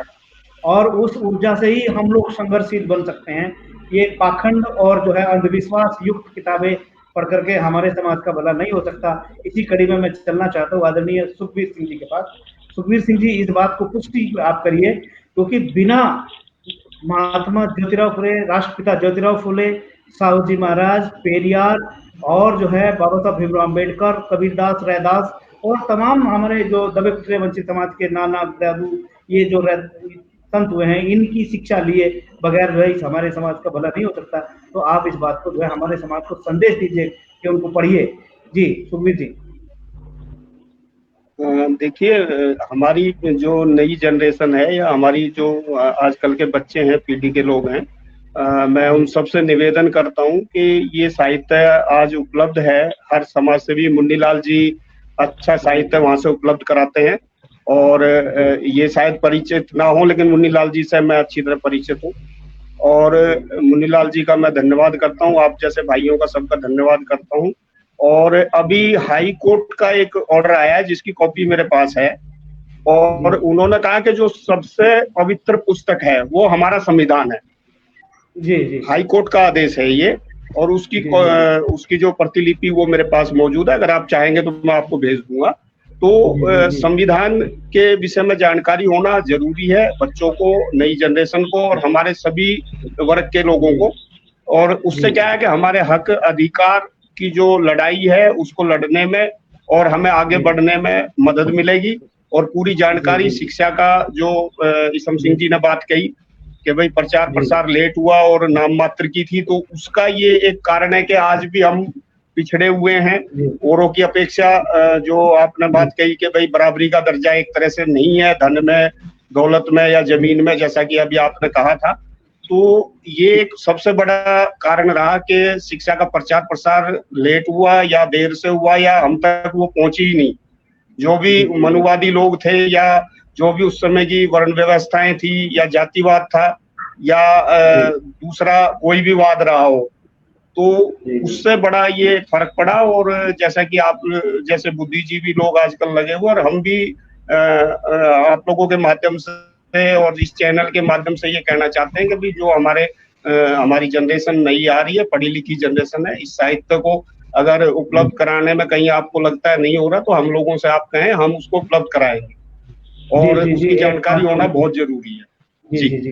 और उस ऊर्जा से ही हम लोग संघर्षशील बन सकते हैं। ये पाखंड और जो है अंधविश्वास युक्त किताबें पढ़ करके हमारे समाज का भला नहीं हो सकता। इसी कड़ी में मैं चलना चाहता हूँ आदरणीय सुखबीर सिंह जी के पास। सुखबीर सिंह जी, इस बात को पुष्टि आप करिए, क्योंकि बिना महात्मा ज्योतिराव फुले, राष्ट्रपिता ज्योतिराव फुले, साहू जी महाराज, पेरियार और जो है बाबा साहब भीमराव अंबेडकर, कबीरदास, रैदास और तमाम हमारे जो दबे पिछड़े वंचित समाज के नाना दादू, ये जो संत हुए हैं, इनकी शिक्षा लिए बगैर जो है हमारे समाज का भला नहीं हो सकता। तो आप इस बात को जो है हमारे समाज को संदेश दीजिए कि उनको पढ़िए। जी सुखबीर जी। देखिए, हमारी जो नई जनरेशन है या हमारी जो आजकल के बच्चे हैं, पीढ़ी के लोग हैं, मैं उन सबसे निवेदन करता हूं कि ये साहित्य आज उपलब्ध है। हर समाज सेवी मुन्नीलाल जी अच्छा साहित्य वहां से उपलब्ध कराते हैं, और ये शायद परिचित ना हो, लेकिन मुन्नीलाल जी से मैं अच्छी तरह परिचित हूँ और मुन्नीलाल जी का मैं धन्यवाद करता हूँ, आप जैसे भाइयों का सबका धन्यवाद करता हूँ और अभी हाई कोर्ट का एक ऑर्डर आया है जिसकी कॉपी मेरे पास है, और उन्होंने कहा कि जो सबसे पवित्र पुस्तक है वो हमारा संविधान है। जी जी। हाई कोर्ट का आदेश है ये, और उसकी जो प्रतिलिपि वो मेरे पास मौजूद है, अगर आप चाहेंगे तो मैं आपको भेज दूंगा। तो संविधान के विषय में जानकारी होना जरूरी है बच्चों को, नई जनरेशन को और हमारे सभी वर्ग के लोगों को। और उससे क्या है कि हमारे हक अधिकार की जो लड़ाई है उसको लड़ने में और हमें आगे बढ़ने में मदद मिलेगी। और पूरी जानकारी शिक्षा का जो ईसम सिंह जी ने बात कही कि भाई प्रचार प्रसार लेट हुआ और नाम मात्र की थी, तो उसका ये एक कारण है कि आज भी हम पिछड़े हुए हैं औरों की अपेक्षा। जो आपने बात कही कि भाई बराबरी का दर्जा एक तरह से नहीं है धन में, दौलत में या जमीन में, जैसा कि अभी आपने कहा था। तो ये एक सबसे बड़ा कारण रहा कि शिक्षा का प्रचार प्रसार लेट हुआ या देर से हुआ या हम तक वो पहुंची ही नहीं। जो भी मनुवादी लोग थे या जो भी उस समय की वर्ण व्यवस्थाएं थी या जातिवाद था या दूसरा कोई भी वाद रहा हो, तो उससे बड़ा ये फर्क पड़ा। और जैसा कि आप जैसे बुद्धिजीवी लोग आजकल लगे हुए, और हम भी आप लोगों के माध्यम से और इस चैनल के माध्यम से ये कहना चाहते हैं कि भी जो हमारी जनरेशन नई आ रही है, पढ़ी लिखी जनरेशन है, इस साहित्य को अगर उपलब्ध कराने में कहीं आपको लगता है नहीं हो रहा तो हम लोगों से आप कहें, हम उसको उपलब्ध कराएंगे। और उसकी जानकारी होना बहुत जरूरी है। जी जी जी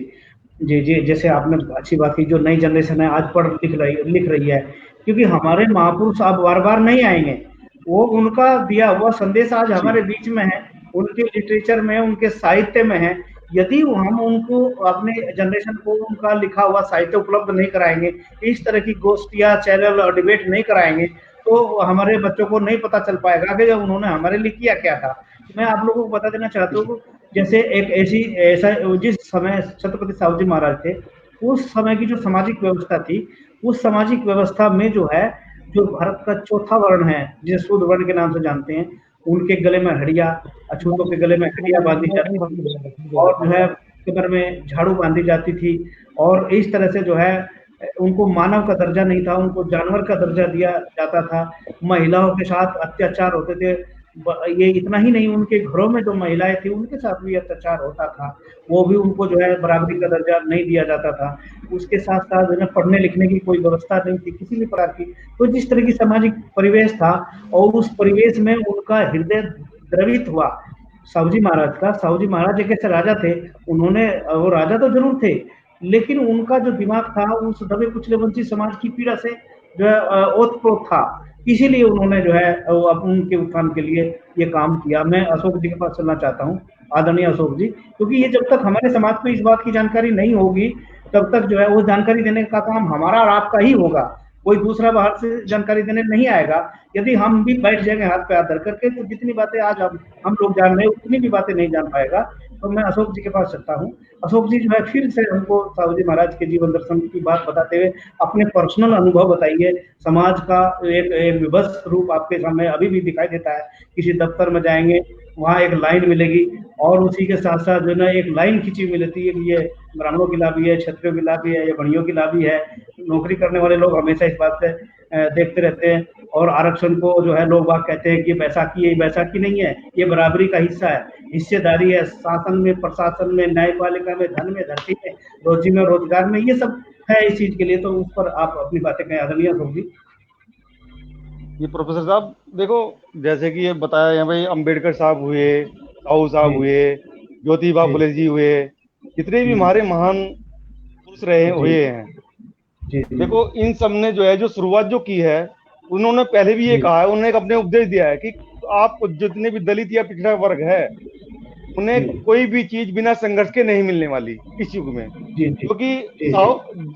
जी जी। जैसे आपने अच्छी बात की, जो नई जनरेशन है आज पढ़ लिख रही है, क्योंकि हमारे महापुरुष अब बार बार नहीं आएंगे, वो उनका दिया हुआ संदेश आज हमारे बीच में है, उनके लिटरेचर में, उनके साहित्य में है। यदि हम उनको, अपने जनरेशन को उनका लिखा हुआ साहित्य उपलब्ध नहीं कराएंगे, इस तरह की गोष्ठियां, चैनल और डिबेट नहीं कराएंगे, तो हमारे बच्चों को नहीं पता चल पाएगा कि उन्होंने हमारे लिए किया क्या था। मैं आप लोगों को बता देना चाहता हूँ, जैसे ऐसा जिस समय छत्रपति साहू जी महाराज थे, उस समय की जो सामाजिक व्यवस्था थी, उस सामाजिक व्यवस्था में जो है, जो भारत का चौथा वर्ण है जिसे शुद्ध वर्ण के नाम से जानते हैं, उनके गले में हड़िया, अछूतों के गले में हड़िया बांधी जाती थी, और जो है कमर में झाड़ू बांधी जाती थी। और इस तरह से जो है उनको मानव का दर्जा नहीं था, उनको जानवर का दर्जा दिया जाता था। महिलाओं के साथ अत्याचार होते थे। ये इतना ही नहीं, उनके घरों में जो महिलाएं थी उनके साथ भी अत्याचार होता था, वो भी उनको जो है बराबरी का दर्जा नहीं दिया जाता था। उसके साथ साथ जो है पढ़ने लिखने की कोई व्यवस्था नहीं थी किसी भी प्रकार की। तो जिस तरह की सामाजिक परिवेश था, और उस परिवेश में उनका हृदय द्रवित हुआ साहू जी महाराज का। साहू जी महाराज एक ऐसे राजा थे, उन्होंने, वो राजा तो जरूर थे, लेकिन उनका जो दिमाग था उस दबे कुचले वंचित समाज की पीड़ा से जो है ओतप्रोत था। इसीलिए उन्होंने जो है उनके उत्थान के लिए ये काम किया। मैं अशोक जी के पास चलना चाहता हूँ, आदरणीय अशोक जी, क्योंकि ये जब तक हमारे समाज में इस बात की जानकारी नहीं होगी, तब तक जो है वो जानकारी देने का काम हमारा और आपका ही होगा, कोई दूसरा बाहर से जानकारी देने नहीं आएगा। यदि हम भी बैठ जाएंगे हाथ पे हाथ धर करके, तो जितनी बातें आज हम लोग जान रहे हैं उतनी भी बातें नहीं जान पाएगा। तो मैं अशोक जी के पास चलता हूँ। अशोक जी जो है फिर से हमको साहू जी महाराज के जीवन दर्शन की बात बताते हुए अपने पर्सनल अनुभव बताइए। समाज का एक विभत्स रूप आपके सामने अभी भी दिखाई देता है। किसी दफ्तर में जाएंगे, वहाँ एक लाइन मिलेगी, और उसी के साथ साथ जो है एक लाइन खींची मिलती है कि ये ब्राह्मणों की लाभी है, क्षत्रियों की लाभी है, ये बनियों की लाभी है। नौकरी करने वाले लोग हमेशा इस बात से देखते रहते हैं। और आरक्षण को जो है लोग बाग कहते हैं कि बैसाखी है, बैसाखी नहीं है, ये बराबरी का हिस्सा है, हिस्सेदारी है, शासन में, प्रशासन में, न्यायपालिका में, धन में, धरती में, रोजी में, रोजगार में, ये सब है इस चीज के लिए। तो उस पर आप अपनी बातें कहें आदरणीय अशोक जी। ये प्रोफेसर साहब देखो, जैसे कि ये बताया है भाई, अंबेडकर साहब हुए, साहू साहब हुए, ज्योतिबा फुले जी हुए, जितने भी हमारे महान पुरुष रहे हुए हैं, देखो इन सब ने जो है जो शुरुआत जो की है, उन्होंने पहले भी ये कहा है, उन्होंने एक अपने उपदेश दिया है कि आप जतने भी दलित या पिछड़ा वर्ग है, उन्हें कोई भी चीज बिना संघर्ष के नहीं मिलने वाली इस युग में। क्योंकि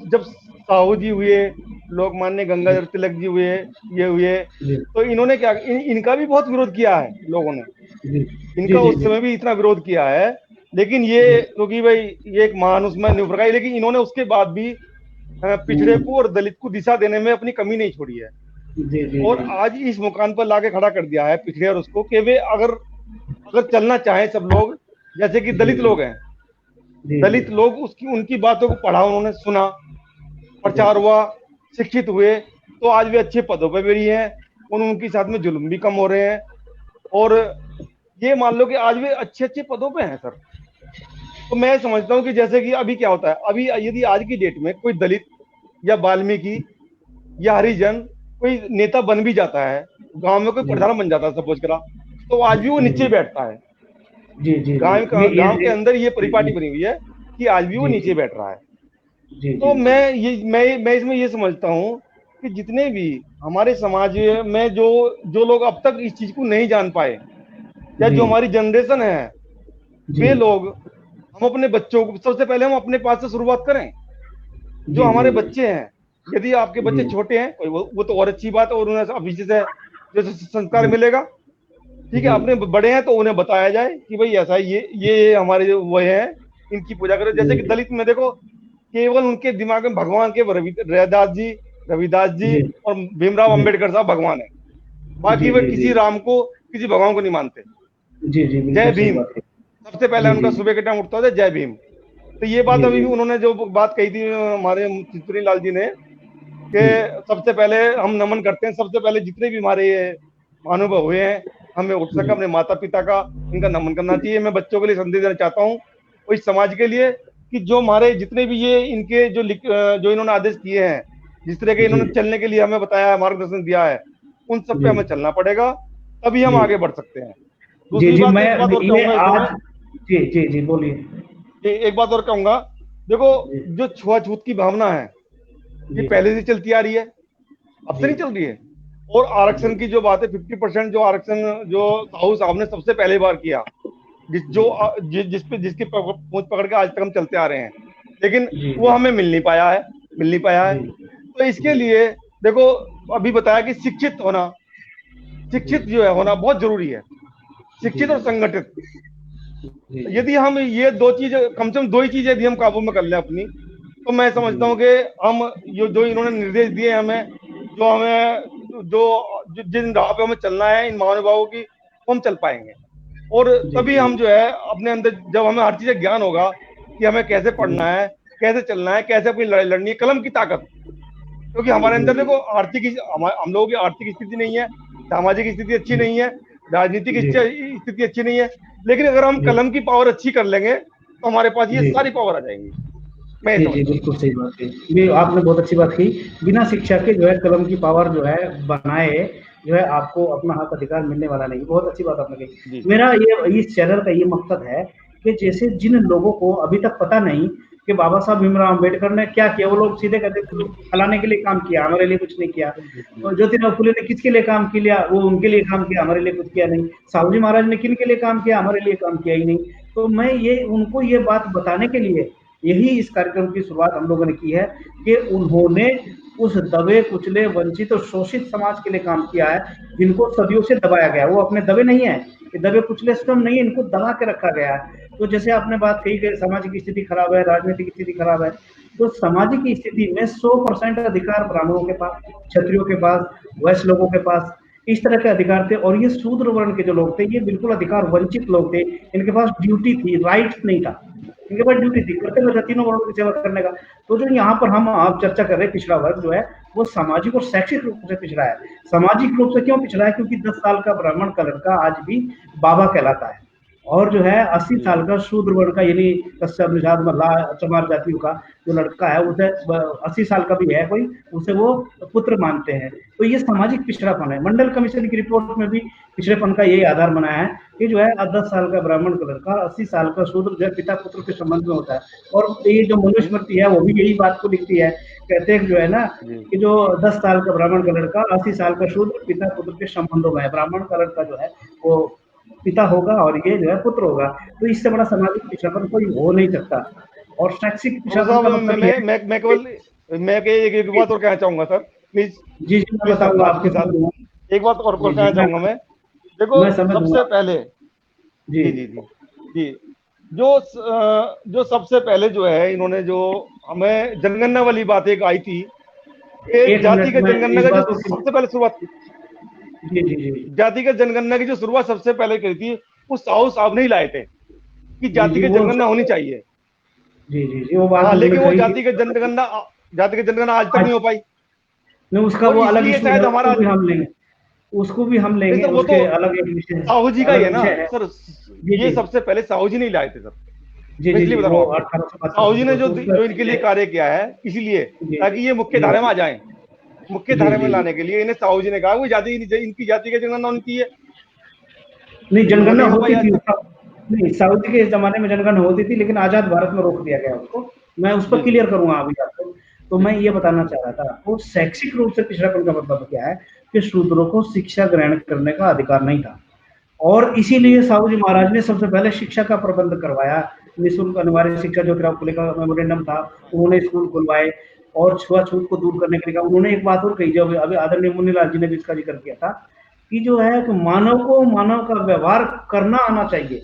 जब साहू जी हुए, लोकमान्य गंगाधर तिलक जी हुए, ये हुए, तो इन्होंने क्या, इनका भी बहुत विरोध किया है लोगों ने, इनका उस समय भी इतना विरोध किया है। लेकिन ये क्योंकि भाई ये एक महान उसमें निर्भर का, लेकिन इन्होंने उसके बाद भी पिछड़े को और दलित को दिशा देने में अपनी कमी नहीं छोड़ी है। और आज इस मुकाम पर लाके खड़ा कर दिया है पिछड़े और उसको, कि वे अगर चलना चाहे सब लोग, जैसे कि दलित लोग हैं, दलित लोग उनकी बातों को पढ़ा, उन्होंने सुना, प्रचार हुआ, शिक्षित हुए, तो आज वे अच्छे पदों पर भी हैं, उनके साथ में जुल्म भी कम हो रहे हैं। और ये मान लो कि आज भी अच्छे अच्छे पदों पे हैं सर। तो मैं समझता हूँ कि जैसे कि अभी क्या होता है, अभी यदि आज की डेट में कोई दलित या वाल्मीकि या हरिजन कोई नेता बन भी जाता है, गांव में कोई प्रधान बन जाता है सपोज करा, तो आज भी वो नीचे बैठता है। जी जी गांव के अंदर ये परिपाटी बनी हुई है कि आज भी वो नीचे बैठ रहा है। तो मैं इसमें ये समझता हूँ कि जितने भी हमारे समाज में जो लोग अब तक इस चीज को नहीं जान पाए, या जो हमारी जनरेशन है, वे लोग, हम अपने बच्चों को सबसे पहले हम अपने पास से शुरुआत करें। जो हमारे बच्चे हैं, यदि आपके बच्चे छोटे हैं वो तो और अच्छी बात है, और उन्हें अभी से जो संस्कार मिलेगा, ठीक है। अपने बड़े हैं तो उन्हें बताया जाए कि भाई ऐसा ये हमारे जो वो हैं, इनकी पूजा करो। जैसे कि दलित में देखो, केवल उनके दिमाग में भगवान के रविदास जी और भीमराव अंबेडकर साहब भगवान है, बाकी वे किसी राम को, किसी भगवान को नहीं मानते। जय भीम सबसे पहले उनका सुबह के टाइम उठता था, जय भीम। तो ये बात अभी भी उन्होंने जो बात कही थी हमारे चित्तूरी लाल जी ने, कि सबसे पहले हम नमन करते हैं, सबसे पहले जितने भी हमारे महानुभव हुए हैं, हमें उठ सका अपने माता पिता का इनका नमन करना चाहिए। मैं बच्चों के लिए संदेश देना चाहता हूँ, और इस समाज के लिए, कि जो हमारे जितने भी ये इनके जो इन्होंने आदेश किए हैं, जिस तरह के इन्होंने चलने के लिए हमें बताया, मार्गदर्शन दिया है, उन सब पे हमें चलना पड़ेगा, तभी हम आगे बढ़ सकते हैं। दूसरी बात, एक बात और कहूंगा, जी बोलिए। एक बात और कहूंगा, देखो जो छुआछूत की भावना है, ये पहले से चलती आ रही है, अब से नहीं चल रही है। और आरक्षण की जो बात है, 50% जो आरक्षण जो साहू साहब ने सबसे पहले बार किया, जिसकी पूंछ पकड़ के आज तक हम चलते आ रहे हैं, लेकिन वो हमें मिल नहीं पाया है। तो इसके लिए देखो, अभी बताया कि शिक्षित जो है होना बहुत जरूरी है, शिक्षित और संगठित। यदि हम ये दो चीज, कम से कम दो ही चीजें यदि हम काबू में कर लें अपनी, तो मैं समझता हूँ कि हम जो इन्होंने निर्देश दिए हमें, जो जिन राह पे हमें चलना है, इन महानुभावों की, हम चल पाएंगे। और तभी हम जो है अपने अंदर, जब हमें हर चीज ज्ञान होगा कि हमें कैसे पढ़ना है, कैसे चलना है, कैसे अपनी लड़ाई लड़नी है, कलम की ताकत। क्योंकि हमारे अंदर देखो हम लोगों की आर्थिक स्थिति नहीं है, सामाजिक स्थिति अच्छी नहीं है, राजनीतिक स्थिति अच्छी नहीं है, लेकिन अगर हम कलम की पावर अच्छी कर लेंगे तो हमारे पास ये सारी पावर आ जाएंगी। जी बिल्कुल सही बात है, ये आपने बहुत अच्छी बात की। बिना शिक्षा के जो है कलम की पावर जो है बनाए, जो है आपको अपना हक अधिकार मिलने वाला नहीं। बहुत अच्छी बात आपने कही। मेरा ये इस चैनल का ये मकसद है कि जैसे जिन लोगों को अभी तक पता नहीं कि बाबा साहब भीमराव अम्बेडकर ने क्या किया, वो लोग सीधे कहते फलाने के लिए काम किया, हमारे लिए कुछ नहीं किया। और ज्योतिराव फुले ने किसके लिए काम किया, वो उनके लिए काम किया, हमारे लिए कुछ किया नहीं। साहू जी महाराज ने किन के लिए काम किया, हमारे लिए काम किया ही नहीं। तो मैं उनको ये बात बताने के लिए यही इस कार्यक्रम की शुरुआत हम लोगों ने की है कि उन्होंने उस दबे कुचले वंचित और शोषित समाज के लिए काम किया है, जिनको सदियों से दबाया गया। वो अपने दबे नहीं है, ये दबे कुचले स्वयं नहीं, इनको दबा के रखा गया है। तो जैसे आपने बात कही कि सामाजिक स्थिति खराब है, राजनीतिक स्थिति खराब है, तो सामाजिक स्थिति में 100% अधिकार ब्राह्मणों के पास, क्षत्रियों के पास, वैश्य लोगों के पास इस तरह के अधिकार थे। और ये शूद्र वर्ण के जो लोग थे, ये बिल्कुल अधिकार वंचित लोग थे, इनके पास ड्यूटी थी, राइट नहीं था, इनके पास ड्यूटी थी, कर्तव्य था तीनों वर्णों की सेवा करने का। तो जो यहाँ पर हम आप चर्चा कर रहे हैं, पिछड़ा वर्ग जो है वो सामाजिक और शैक्षिक रूप से पिछड़ा है। सामाजिक रूप से क्यों पिछड़ा है? क्योंकि 10 साल का ब्राह्मण का लड़का आज भी बाबा कहलाता है, और जो है 80 साल का शूद्र वर्ण का, यानी कश्यप निषाद मल्लाह चमार जातियों का जो लड़का है, उसे 80 साल का भी है कोई, उसे वो पुत्र मानते हैं। तो ये सामाजिक पिछड़ापन है। मंडल कमीशन की रिपोर्ट में भी पिछड़ेपन का यही आधार बनाया है कि जो है 10 साल का ब्राह्मण का लड़का 80 साल का शूद्र जो है पिता पुत्र के संबंध में होता है। और ये जो मनुस्मृति है वो भी यही बात को लिखती है, कहते हैं जो है ना कि जो 10 साल का ब्राह्मण का लड़का 80 साल का शूद्र पिता पुत्र के संबंधों में है। ब्राह्मण का लड़का जो है वो पिता होगा और ये जो है पुत्र होगा। तो इससे बड़ा सामाजिक पिछड़ापन कोई हो नहीं सकता। और शैक्षिक पिछड़ापन मैं एक बात और कहना चाहूंगा सर, प्लीज। जी मैं बताऊंगा आपके साथ एक बात और कहना चाहूंगा मैं। देखो सबसे पहले जी जो सबसे पहले जो है इन्होंने जो हमें जनगणना वाली बात एक आई थी, एक जातिगत जनगणना का जो सबसे पहले शुरुआत, जातिगत जनगणना की जो शुरुआत सबसे पहले करी थी, वो साहू साहब ने ही लाए थे कि जातिगत जनगणना होनी चाहिए। वो बात, लेकिन वो जातिगत जनगणना आज तक नहीं हो पाई। नहीं, उसका वो अलग शायद हमारा उसको भी हम लेंगे, सर, वो उसके तो अलग एक विषय साहू जी का ही है ना सर, जी, ये जी। सबसे पहले साहू जी नहीं लाए थे सर। जी, मैं जी, इसलिए जी, बता रहा वो हूँ आपको, 1875 साहू जी ने तो जो इनके लिए कार्य किया है, इसीलिए जी, ताकि ये मुख्य जी, धारा में आ जाए। मुख्य जी, धारा में जी, लाने के लिए इन्हें साहू जी ने कहा, वो जाति इनकी जाति का जनगणना उनकी है, नहीं लेकिन वो जनगणना नहीं हो पाई होती आज थी, तक। नहीं साउथ के जमाने में जनगणना होती थी, लेकिन आजाद भारत में रोक दिया गया उसको। मैं उस पर जी जी क्लियर करूंगा अभी आपको। तो जी मैं ये बताना चाह रहा था, वो शैक्षिक रूप से पिछड़ापन का मतलब क्या है कि शूद्रों को शिक्षा ग्रहण करने का अधिकार नहीं था, और जी इसीलिए साहू जी महाराज ने सबसे पहले शिक्षा का प्रबंध करवाया। निःशुल्क अनिवार्य शिक्षा ज्योतिराव फुले का मेमोरेंडम था, उन्होंने स्कूल खुलवाए और छुआछूत को दूर करने के लिए कहा। उन्होंने एक बात और कही, जो अभी आदरणीय मुन्नीलाल जी ने भी इसका जिक्र किया था, कि जो है कि मानव को मानव का व्यवहार करना आना चाहिए।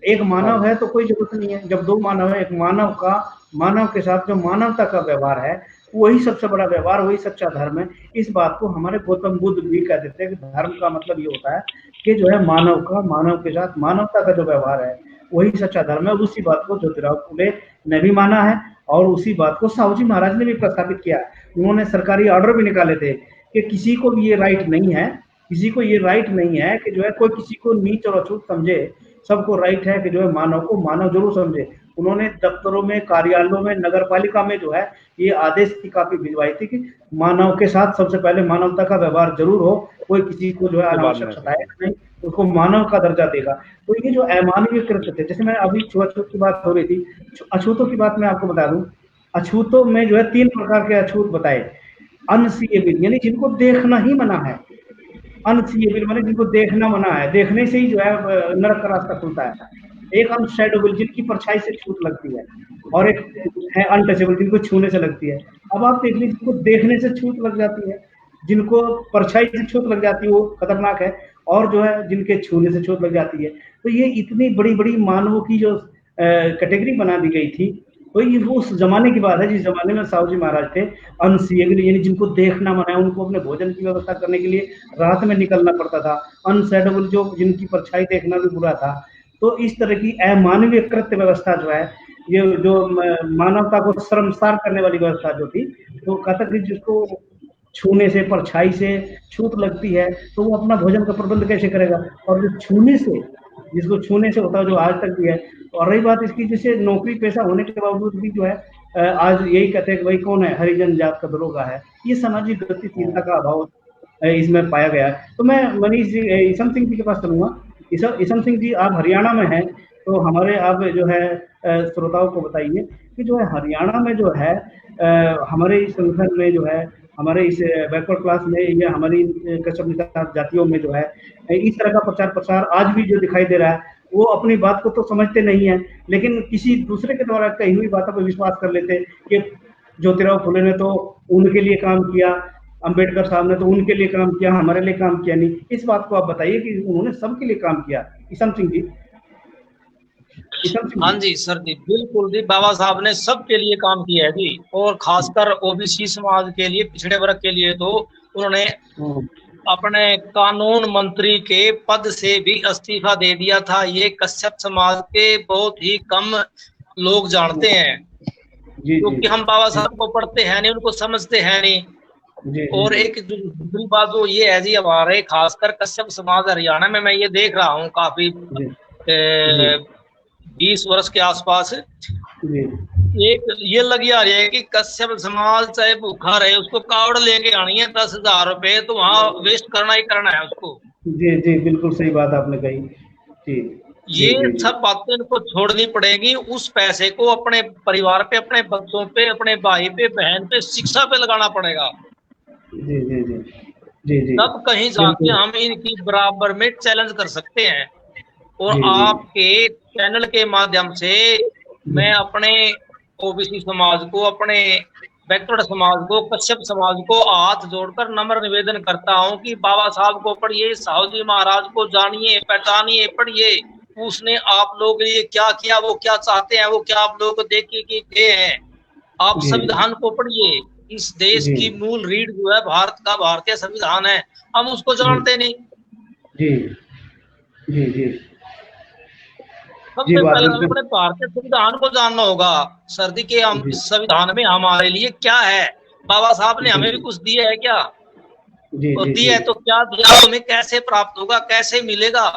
एक हाँ मानव जी है तो कोई जरूरत नहीं है, जब दो मानव है, एक मानव का मानव के साथ जो मानवता का व्यवहार है, वही सबसे बड़ा व्यवहार, वही सच्चा धर्म है। इस बात को हमारे गौतम बुद्ध भी कह देते हैं कि धर्म का मतलब ये होता है कि जो है मानव का मानव के साथ मानवता का जो व्यवहार है, वही सच्चा धर्म है। उसी बात को ज्योतिराव फुले ने भी माना है, और उसी बात को साहू जी महाराज ने भी प्रस्थापित किया। उन्होंने सरकारी ऑर्डर भी निकाले थे कि किसी को भी ये राइट नहीं है, किसी को ये राइट नहीं है कि जो है कोई किसी को नीच और अछूत समझे। सबको राइट है कि जो है मानव को मानव जरूर समझे। उन्होंने दफ्तरों में, कार्यालयों में, नगर पालिका में जो है ये आदेश की कॉपी भिजवाई थी कि मानव के साथ सबसे पहले मानवता का व्यवहार जरूर हो, कोई किसी को जो है उसके बाद अनावश्यक में सताएगा नहीं, उसको मानव का दर्जा देगा। तो ये जो अमानवीय कृत्य थे, जैसे मैं अभी छुआछूत की बात हो रही थी, अछूतों की बात मैं आपको बता दूं। अछूतों में जो है 3 प्रकार के अछूत बताए। अनसीएबल यानी जिनको देखना ही मना है, अनसीएबल माने जिनको देखना मना है, देखने से ही जो है नरक का रास्ता खुलता है। एक अनशैडोबल जिनकी परछाई से छूट लगती है, और एक है अनटचेबल जिनको छूने से लगती है। अब आप देख लीजिए, जिनको देखने से छूट लग जाती है, जिनको परछाई से छूट लग जाती है, वो खतरनाक है, और जो है जिनके छूने से छूट लग जाती है। तो ये इतनी बड़ी बड़ी मानवों की जो कैटेगरी बना दी गई थी। तो ये वो उस जमाने की बात है जिस जमाने में साहू जी महाराज थे। अनसीएबल यानी जिनको देखना मना है, उनको अपने भोजन की व्यवस्था करने के लिए रात में निकलना पड़ता था। अनसेडेबल जो जिनकी परछाई देखना भी बुरा था। तो इस तरह की अमानवीय कृत्य व्यवस्था जो है, ये जो मानवता को शर्मसार करने वाली व्यवस्था जो थी, तो कहता कि जिसको छूने से, परछाई से छूट लगती है, तो वो अपना भोजन का प्रबंध कैसे करेगा। और जो छूने से, जिसको छूने से होता है, जो आज तक भी है। और रही बात इसकी, जैसे नौकरी पेशा होने के बावजूद भी जो है आज यही कहते हैं कि भाई कौन है, हरिजन जात का दरोगा है। ये सामाजिक गतिशीलता का अभाव इसमें पाया गया है। तो मैं मनीष जी, ईशम सिंह जी के पास चलूंगा। ईशम सिंह जी, आप हरियाणा में हैं, तो हमारे आप जो है श्रोताओं को बताइए कि जो है हरियाणा में जो है हमारे इस संगठन में जो है, हमारे इस बैकवर्ड क्लास में या हमारी कश्यप निषाद जातियों में जो है इस तरह का प्रचार प्रसार आज भी जो दिखाई दे रहा है, वो अपनी बात को तो समझते नहीं है, लेकिन किसी दूसरे के द्वारा कही हुई बातों पर विश्वास कर लेते हैं कि ज्योतिराव फुले ने तो उनके लिए काम किया, अंबेडकर साहब ने तो उनके लिए काम किया, हमारे लिए काम किया नहीं। इस बात को आप बताइए कि उन्होंने सबके लिए काम किया। ईशम सिंह जी। हाँ जी सर जी, बिल्कुल जी, बाबा साहब ने सबके लिए काम किया है जी, और खासकर ओबीसी समाज के लिए, पिछड़े वर्ग के लिए तो उन्होंने अपने कानून मंत्री के पद से भी इस्तीफा दे दिया था। ये कश्यप समाज के बहुत ही कम लोग जानते हैं, क्योंकि हम बाबा साहब को पढ़ते हैं नहीं, उनको समझते हैं नहीं। और एक दूसरी बात जो ये है जी, हमारे खासकर कश्यप समाज हरियाणा में मैं ये देख रहा हूँ काफी 20 वर्ष के आसपास, एक ये लगी आ रही है कि कश्यप समाज चाहे भूखा रहे, उसको कावड़ लेके आनी है 10,000 रुपए, तो वहाँ वेस्ट करना ही करना है उसको। जी जी, बिल्कुल सही बात आपने कही जी। ये सब बातें इनको छोड़नी पड़ेगी, उस पैसे को अपने परिवार पे, अपने बच्चों पे, अपने भाई पे, बहन पे, शिक्षा पे लगाना पड़ेगा। जी जी जी जी जी, तब कहीं जाके हम इनकी बराबर में चैलेंज कर सकते हैं। और आपके चैनल के माध्यम से मैं अपने ओबीसी समाज को, अपने बैकवर्ड समाज को, कश्यप समाज को हाथ जोड़कर नम्र निवेदन करता हूं कि बाबा साहब को पढ़िए, साहू जी महाराज को जानिए, पहचानिए, पढ़िए। उसने आप लोगों के लिए क्या किया, वो क्या चाहते हैं, वो क्या आप लोगों को देखिए कि गए हैं। आप संविधान को पढ़िए। इस देश की मूल रीढ़ जो है भारत का भारतीय संविधान है, हम उसको जानते नहीं। जी जी जी, सबसे पहले हमें अपने भारतीय संविधान को जानना होगा सर जी के संविधान में हमारे लिए क्या है। बाबा साहब ने हमें भी कुछ दिया है क्या? जी होती है, तो क्या दिया हमें कैसे प्राप्त होगा, कैसे मिलेगा,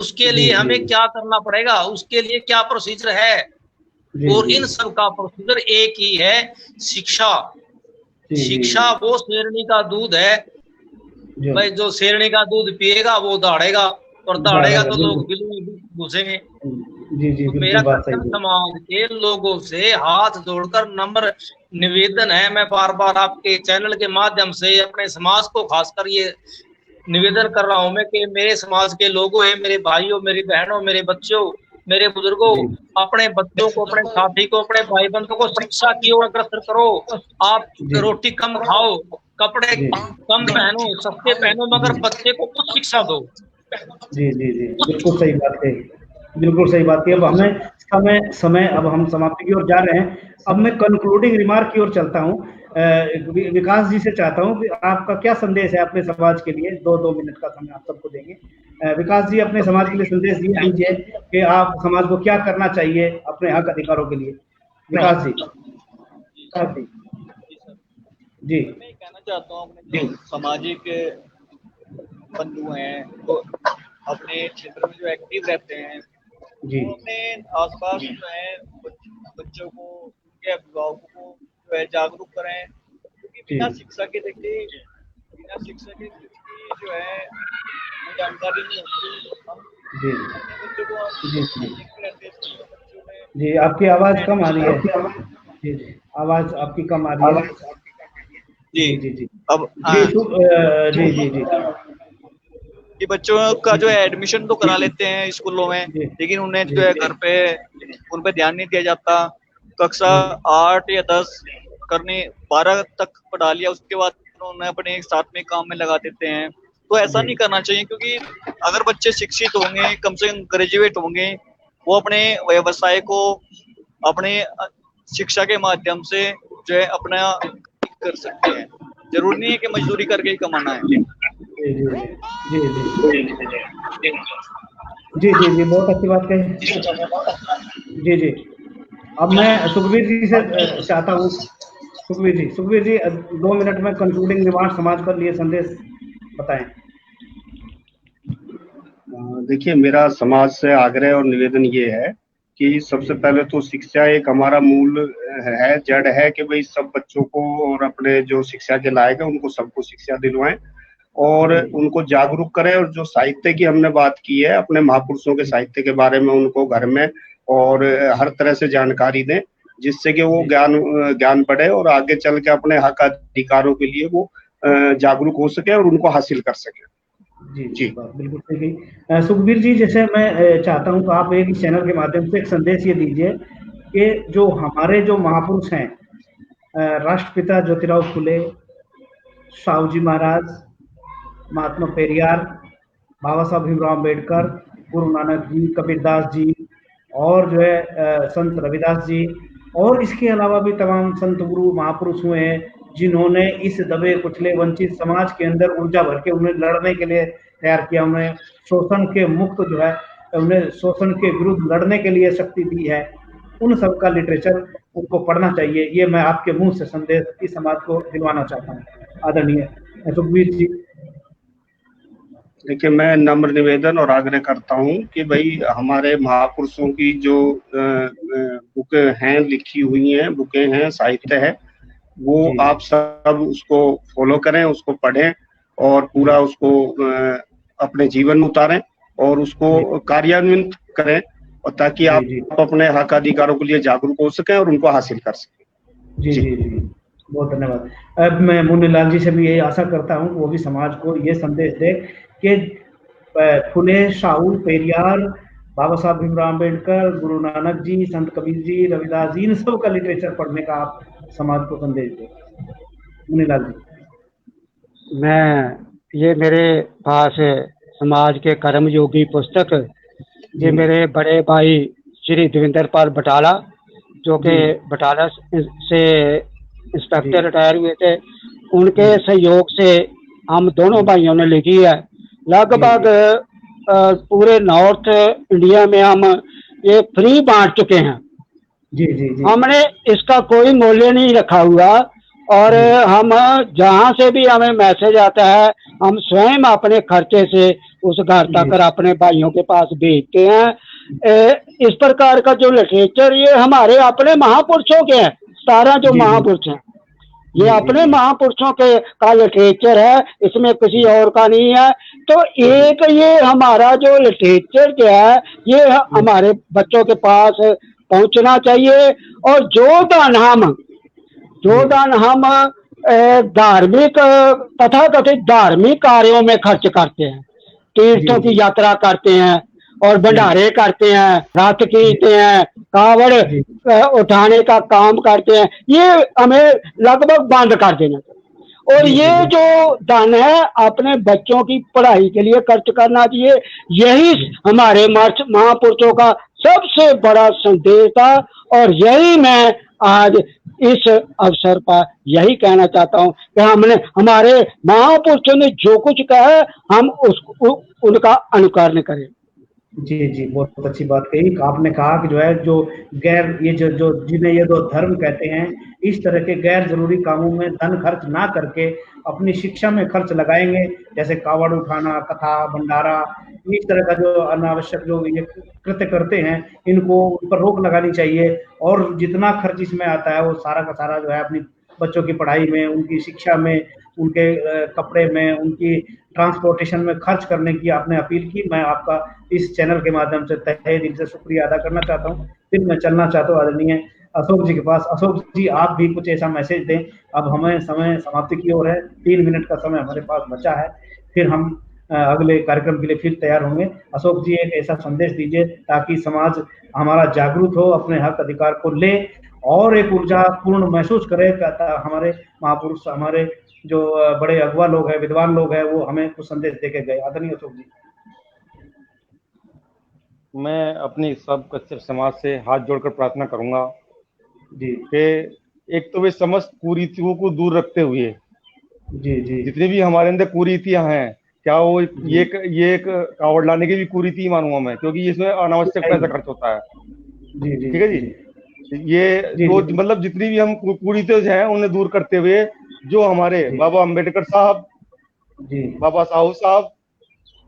उसके लिए हमें क्या करना पड़ेगा, उसके लिए क्या प्रोसीजर है। और इन सब का प्रोसीजर एक ही है, शिक्षा। शिक्षा वो शेरनी का दूध है भाई, जो शेरनी का दूध पिएगा वो दौड़ेगा, और दौड़ेगा तो लोग बिल में घुसेंगे। तो मेरा समाज के लोगों से हाथ जोड़कर नम्र निवेदन है, मैं बार बार आपके चैनल के माध्यम से अपने समाज को खासकर ये निवेदन कर रहा हूं मैं कि मेरे समाज के लोगों है, मेरे भाइयों, मेरी बहनों, मेरे बच्चों, मेरे बुजुर्गों, अपने बच्चों को, अपने साथी को, अपने भाई बंधुओं को शिक्षा की ओर अग्रसर करो। आप रोटी कम खाओ, कपड़े कम पहनो, सस्ते पहनो, मगर बच्चे को कुछ शिक्षा दो। जी जी जी, बिल्कुल सही बात है, बिल्कुल सही बात है। अब हमें समय अब हम समाप्ति की ओर जा रहे हैं। अब मैं कंक्लूडिंग रिमार्क की ओर चलता हूँ। विकास जी से चाहता हूँ कि आपका क्या संदेश है अपने समाज के लिए। 2 मिनट का समय आप सबको देंगे। विकास जी, अपने समाज के लिए संदेश दीजिए कि आप समाज को क्या करना चाहिए अपने हक अधिकारों के लिए। विकास जी। जी, मैं कहना चाहता हूँ अपने जो सामाजिक बंधु हैं, तो अपने क्षेत्र में जो एक्टिव रहते हैं, वो अपने आसपास जो है बच्चों को, उनके अभिभावकों को जो है जागरूक करें, क्योंकि बिना शिक्षा के देखिए, बिना शिक्षा के जो है जानकारी नहीं होती। बच्चों को जी, आपकी आवाज कम आ रही है। जी जी, आवाज आपकी कम आ रही है। जी जी जी, अब जी जी जी, कि बच्चों का जो है एडमिशन तो करा लेते हैं स्कूलों में, लेकिन उन्हें जो है घर पे उन पे ध्यान नहीं दिया जाता। कक्षा 8 या 10 करने 12 तक पढ़ा लिया, उसके बाद उन्हें अपने साथ में काम में लगा देते हैं। तो ऐसा नहीं करना चाहिए, क्योंकि अगर बच्चे शिक्षित होंगे, कम से कम ग्रेजुएट होंगे, वो अपने व्यवसाय को अपने शिक्षा के माध्यम से जो है अपना कर सकते हैं। जरूरी नहीं है कि मजदूरी करके ही कमाना है। जी जी जी जी जी जी, बहुत अच्छी बात कही। जी जी, अब मैं सुखबीर जी से चाहता हूँ। सुखबीर जी 2 मिनट में कंक्लूडिंग रिमार्क समाज पर लिए संदेश बताएं। देखिए, मेरा समाज से आग्रह और निवेदन ये है कि सबसे पहले तो शिक्षा एक हमारा मूल है, जड़ है कि भाई सब बच्चों को और अपने जो शिक्षा के लायक है उनको सबको शिक्षा दिलवाएं और उनको जागरूक करें। और जो साहित्य की हमने बात की है, अपने महापुरुषों के साहित्य के बारे में उनको घर में और हर तरह से जानकारी दें, जिससे कि वो ज्ञान बढ़े और आगे चल के अपने हक अधिकारों के लिए वो जागरूक हो सके और उनको हासिल कर सके। जी जी, बिल्कुल सही। सुखबीर जी, जैसे मैं चाहता हूं कि आप एक चैनल के माध्यम से एक संदेश ये दीजिए कि जो हमारे जो महापुरुष हैं, राष्ट्रपिता ज्योतिराव फुले, साहू जी महाराज, महात्मा पेरियार, बाबा साहब भीमराव अम्बेडकर, गुरु नानक जी, कबीरदास जी और जो है संत रविदास जी, और इसके अलावा भी तमाम संत गुरु महापुरुष हुए हैं जिन्होंने इस दबे कुचले वंचित समाज के अंदर ऊर्जा भर के उन्हें लड़ने के लिए तैयार किया, उन्हें शोषण के मुक्त जो है, उन्हें शोषण के विरुद्ध लड़ने के लिए शक्ति दी है। उन सब का लिटरेचर उनको पढ़ना चाहिए, ये मैं आपके मुंह से संदेश इस समाज को दिलवाना चाहता हूँ। आदरणीय सुखबीर जी। देखिए, मैं नम्र निवेदन और आग्रह करता हूँ कि भाई हमारे महापुरुषों की जो बुकें हैं, लिखी हुई हैं, बुकें हैं, साहित्य है, वो आप सब उसको फॉलो करें, उसको पढ़ें और पूरा उसको अपने जीवन में उतारें और उसको कार्यान्वित करें, और ताकि आप अपने हक अधिकारों के लिए जागरूक हो सकें और उनको हासिल कर सकें। जी जी जी, बहुत धन्यवाद। अब मैं मुन्नीलाल जी से भी यही आशा करता हूँ वो भी समाज को ये संदेश दे कि फुले, साहू, पेरियार, बाबा साहब भीमराव अम्बेडकर, गुरु नानक जी, संत कबीर जी, रविदास जी, इन सब का लिटरेचर पढ़ने का आप समाज को संदेश दें। मुन्नीलाल जी। मैं ये मेरे पास समाज के कर्म योगी पुस्तक, ये मेरे बड़े भाई श्री देवेंद्र पाल बटाला, जो कि बटाला से इंस्पेक्टर रिटायर हुए थे, उनके सहयोग से हम दोनों भाइयों ने लिखी है। लगभग पूरे नॉर्थ इंडिया में हम ये फ्री बांट चुके हैं। जी जी जी, हमने इसका कोई मूल्य नहीं रखा हुआ और हम जहाँ से भी हमें मैसेज आता है हम स्वयं अपने खर्चे से उस घर तक अपने भाइयों के पास भेजते हैं। इस प्रकार का जो लिटरेचर ये हमारे अपने महापुरुषों के हैं, 17 जो महापुरुष हैं ये अपने महापुरुषों के का लिटरेचर है, इसमें किसी और का नहीं है। तो एक ये हमारा जो लिटरेचर जो है ये हमारे बच्चों के पास पहुंचना चाहिए। और जो दान हम धार्मिक तथाकथित धार्मिक कार्यों में खर्च करते हैं, तीर्थों की यात्रा करते हैं और भंडारे करते हैं, रथ खींचते हैं, कावड़ उठाने का काम करते हैं, ये हमें लगभग बंद कर देना चाहिए। और ये जो धन है अपने बच्चों की पढ़ाई के लिए खर्च करना चाहिए। यही हमारे महापुरुषों का सबसे बड़ा संदेश था और यही मैं आज इस अवसर पर यही कहना चाहता हूँ कि हमने हमारे महापुरुषों ने जो कुछ कहा है हम उनका अनुकरण करें। जी, बहुत अच्छी बात कही। आपने कहा कि जो है जो गैर ये जो जिन्हें ये दो धर्म कहते हैं, इस तरह के गैर जरूरी कामों में धन खर्च ना करके अपनी शिक्षा में खर्च लगाएंगे, जैसे कावड़ उठाना, कथा, भंडारा, इस तरह का जो अनावश्यक जो ये कृत्य करते हैं इनको उन पर रोक लगानी चाहिए। और जितना खर्च इसमें आता है वो सारा का सारा जो है अपनी बच्चों की पढ़ाई में, उनकी शिक्षा में, उनके कपड़े में, उनकी ट्रांसपोर्टेशन में खर्च करने की आपने अपील की। मैं आपका इस चैनल के माध्यम से तहे दिल से शुक्रिया अदा करना चाहता हूँ। फिर मैं चलना चाहता हूँ आदरणीय अशोक जी के पास। अशोक जी आप भी कुछ ऐसा मैसेज दें। अब हमें समय समाप्ति की ओर है, 3 मिनट का समय हमारे पास बचा है, फिर हम अगले कार्यक्रम के लिए फिर तैयार होंगे। अशोक जी एक ऐसा संदेश दीजिए ताकि समाज हमारा जागरूक हो, अपने हक अधिकार को ले और एक ऊर्जा पूर्ण महसूस करे। हमारे महापुरुष, हमारे जो बड़े अगवा लोग हैं, विद्वान लोग हैं, वो हमें कुछ संदेश देके गए। आदरणीय अशोक जी। मैं अपनी सब कच्चे समाज से हाथ जोड़कर प्रार्थना करूंगा जी कि एक तो वे समस्त कुरीतियों को दूर रखते हुए जी जितनी भी हमारे अंदर कुरीतियां हैं, क्या वो ये एक कावड़ लाने की भी कुरीति मानूंगा मैं, क्योंकि इसमें अनावश्यक पैसा खर्च होता है। जी ठीक है जी। ये जो मतलब जितनी भी हम कुरीतियां हैं उन्हें दूर करते हुए जो हमारे बाबा अम्बेडकर साहब, बाबा साहू साहब,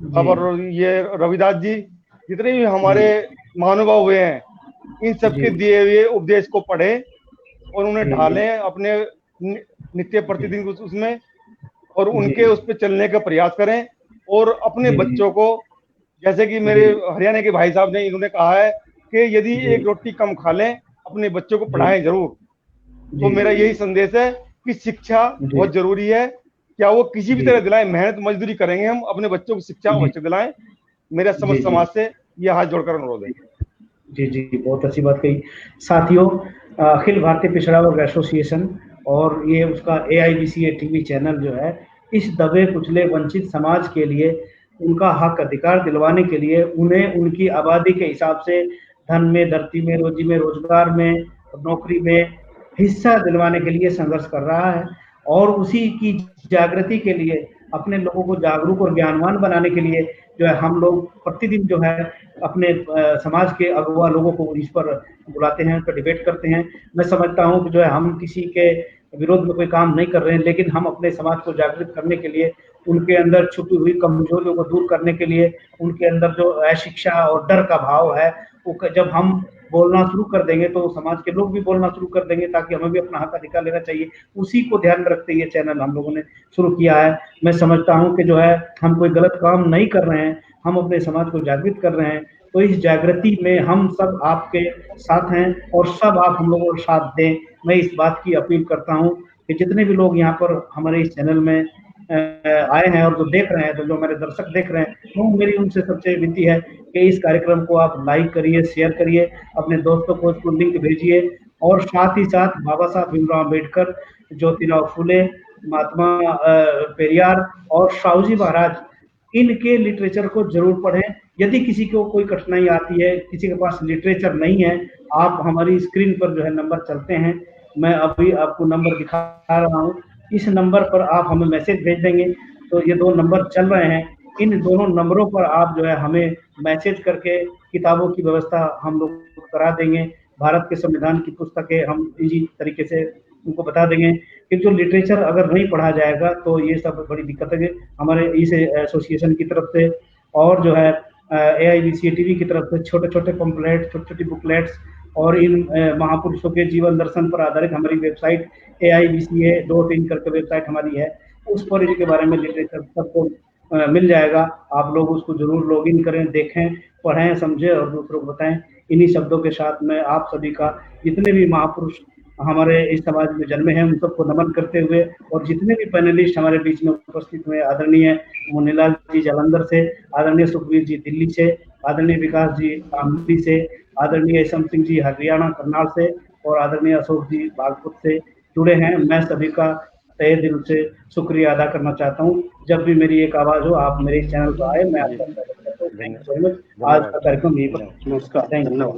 बाबा ये रविदास जी, जितने भी हमारे महानुभाव हुए हैं, इन सबके दिए हुए उपदेश को पढ़ें और उन्हें ढालें अपने नित्य प्रतिदिन उसमें, और उनके उस पर चलने का प्रयास करें। और अपने बच्चों को, जैसे कि मेरे हरियाणा के भाई साहब ने इन्होंने कहा है कि यदि एक रोटी कम खा लें, अपने बच्चों को पढ़ाएं जरूर। तो मेरा यही संदेश है कि शिक्षा बहुत जरूरी है, क्या वो किसी भी तरह दिलाएं, मेहनत मजदूरी करेंगे, हम अपने बच्चों को शिक्षा अवश्य दिलाएं। मेरा समस्त समाज से ये हाथ जोड़कर अनुरोध है। जी, बहुत अच्छी बात कही। साथियों, अखिल भारतीय पिछड़ा वर्ग एसोसिएशन और ये उसका AIBCA टीवी चैनल जो है, इस दबे कुचले वंचित समाज के लिए उनका हक अधिकार दिलवाने के लिए उन्हें उनकी आबादी के हिसाब से धन में, धरती में, रोजी में, रोजगार में, नौकरी में हिस्सा दिलवाने के लिए संघर्ष कर रहा है। और उसी की जागृति के लिए, अपने लोगों को जागरूक और ज्ञानवान बनाने के लिए जो है हम लोग प्रतिदिन जो है अपने समाज के अगुवा लोगों को इस पर बुलाते हैं, उस पर डिबेट करते हैं। मैं समझता हूँ कि जो है हम किसी के विरोध में कोई काम नहीं कर रहे हैं, लेकिन हम अपने समाज को जागृत करने के लिए, उनके अंदर छुपी हुई कमजोरियों को दूर करने के लिए, उनके अंदर जो अशिक्षा और डर का भाव है वो जब हम बोलना शुरू कर देंगे तो समाज के लोग भी बोलना शुरू कर देंगे, ताकि हमें भी अपना हक अधिकार लेना चाहिए। उसी को ध्यान में रखते ये चैनल हम लोगों ने शुरू किया है। मैं समझता हूँ कि जो है हम कोई गलत काम नहीं कर रहे हैं, हम अपने समाज को जागृत कर रहे हैं। तो इस जागृति में हम सब आपके साथ हैं और सब आप हम लोगों को साथ दें। मैं इस बात की अपील करता हूँ कि जितने भी लोग यहाँ पर हमारे इस चैनल में आए हैं और जो देख रहे हैं, तो जो मेरे दर्शक देख रहे हैं, तो मेरी उनसे सबसे विनती है कि इस कार्यक्रम को आप लाइक करिए, शेयर करिए, अपने दोस्तों को इसको लिंक भेजिए। और साथ ही साथ बाबा साहब भीमराव अम्बेडकर, ज्योतिराव फुले, महात्मा पेरियार और साहू जी महाराज, इनके लिटरेचर को जरूर पढ़ें। यदि किसी को कोई कठिनाई आती है, किसी के पास लिटरेचर नहीं है, आप हमारी स्क्रीन पर जो है नंबर चलते हैं, मैं अभी आपको नंबर दिखा रहा हूँ, इस नंबर पर आप हमें मैसेज भेज देंगे। तो ये 2 नंबर चल रहे हैं, इन दोनों नंबरों पर आप जो है हमें मैसेज करके किताबों की व्यवस्था हम लोग करा देंगे। भारत के संविधान की पुस्तकें हम इसी तरीके से उनको बता देंगे कि जो लिटरेचर अगर नहीं पढ़ा जाएगा तो ये सब बड़ी दिक्कत है। हमारे इस एसोसिएशन की तरफ से और जो है AIBCA-TV की तरफ से छोटे-छोटे पंपलेट, छोटी-छोटी बुकलेट्स और इन महापुरुषों के जीवन दर्शन पर आधारित हमारी वेबसाइट AIBCA.in करके वेबसाइट हमारी है, उस पर इनके बारे में लिटरेचर सबको मिल जाएगा। आप लोग उसको जरूर लॉगिन करें, देखें, पढ़ें, समझें और दूसरों को बताएं। इन्हीं शब्दों के साथ में आप सभी का जितने भी महापुरुष हमारे इस समाज में जन्मे हैं उन सबको नमन करते हुए और जितने भी पैनलिस्ट हमारे बीच में उपस्थित हुए, आदरणीय मुन्नीलाल जी जालंधर से, आदरणीय सुखबीर जी दिल्ली से, आदरणीय विकास जी आमली से, आदरणीय इसम सिंह जी हरियाणा करनाल से और आदरणीय अशोक जी बागपुर से जुड़े हैं, मैं सभी का तहे दिल से शुक्रिया अदा करना चाहता हूँ। जब भी मेरी एक आवाज हो आप मेरे चैनल पर आए, मैं आपका स्वागत करता हूँ। आज का कार्यक्रम यही पर। नमस्कार, धन्यवाद।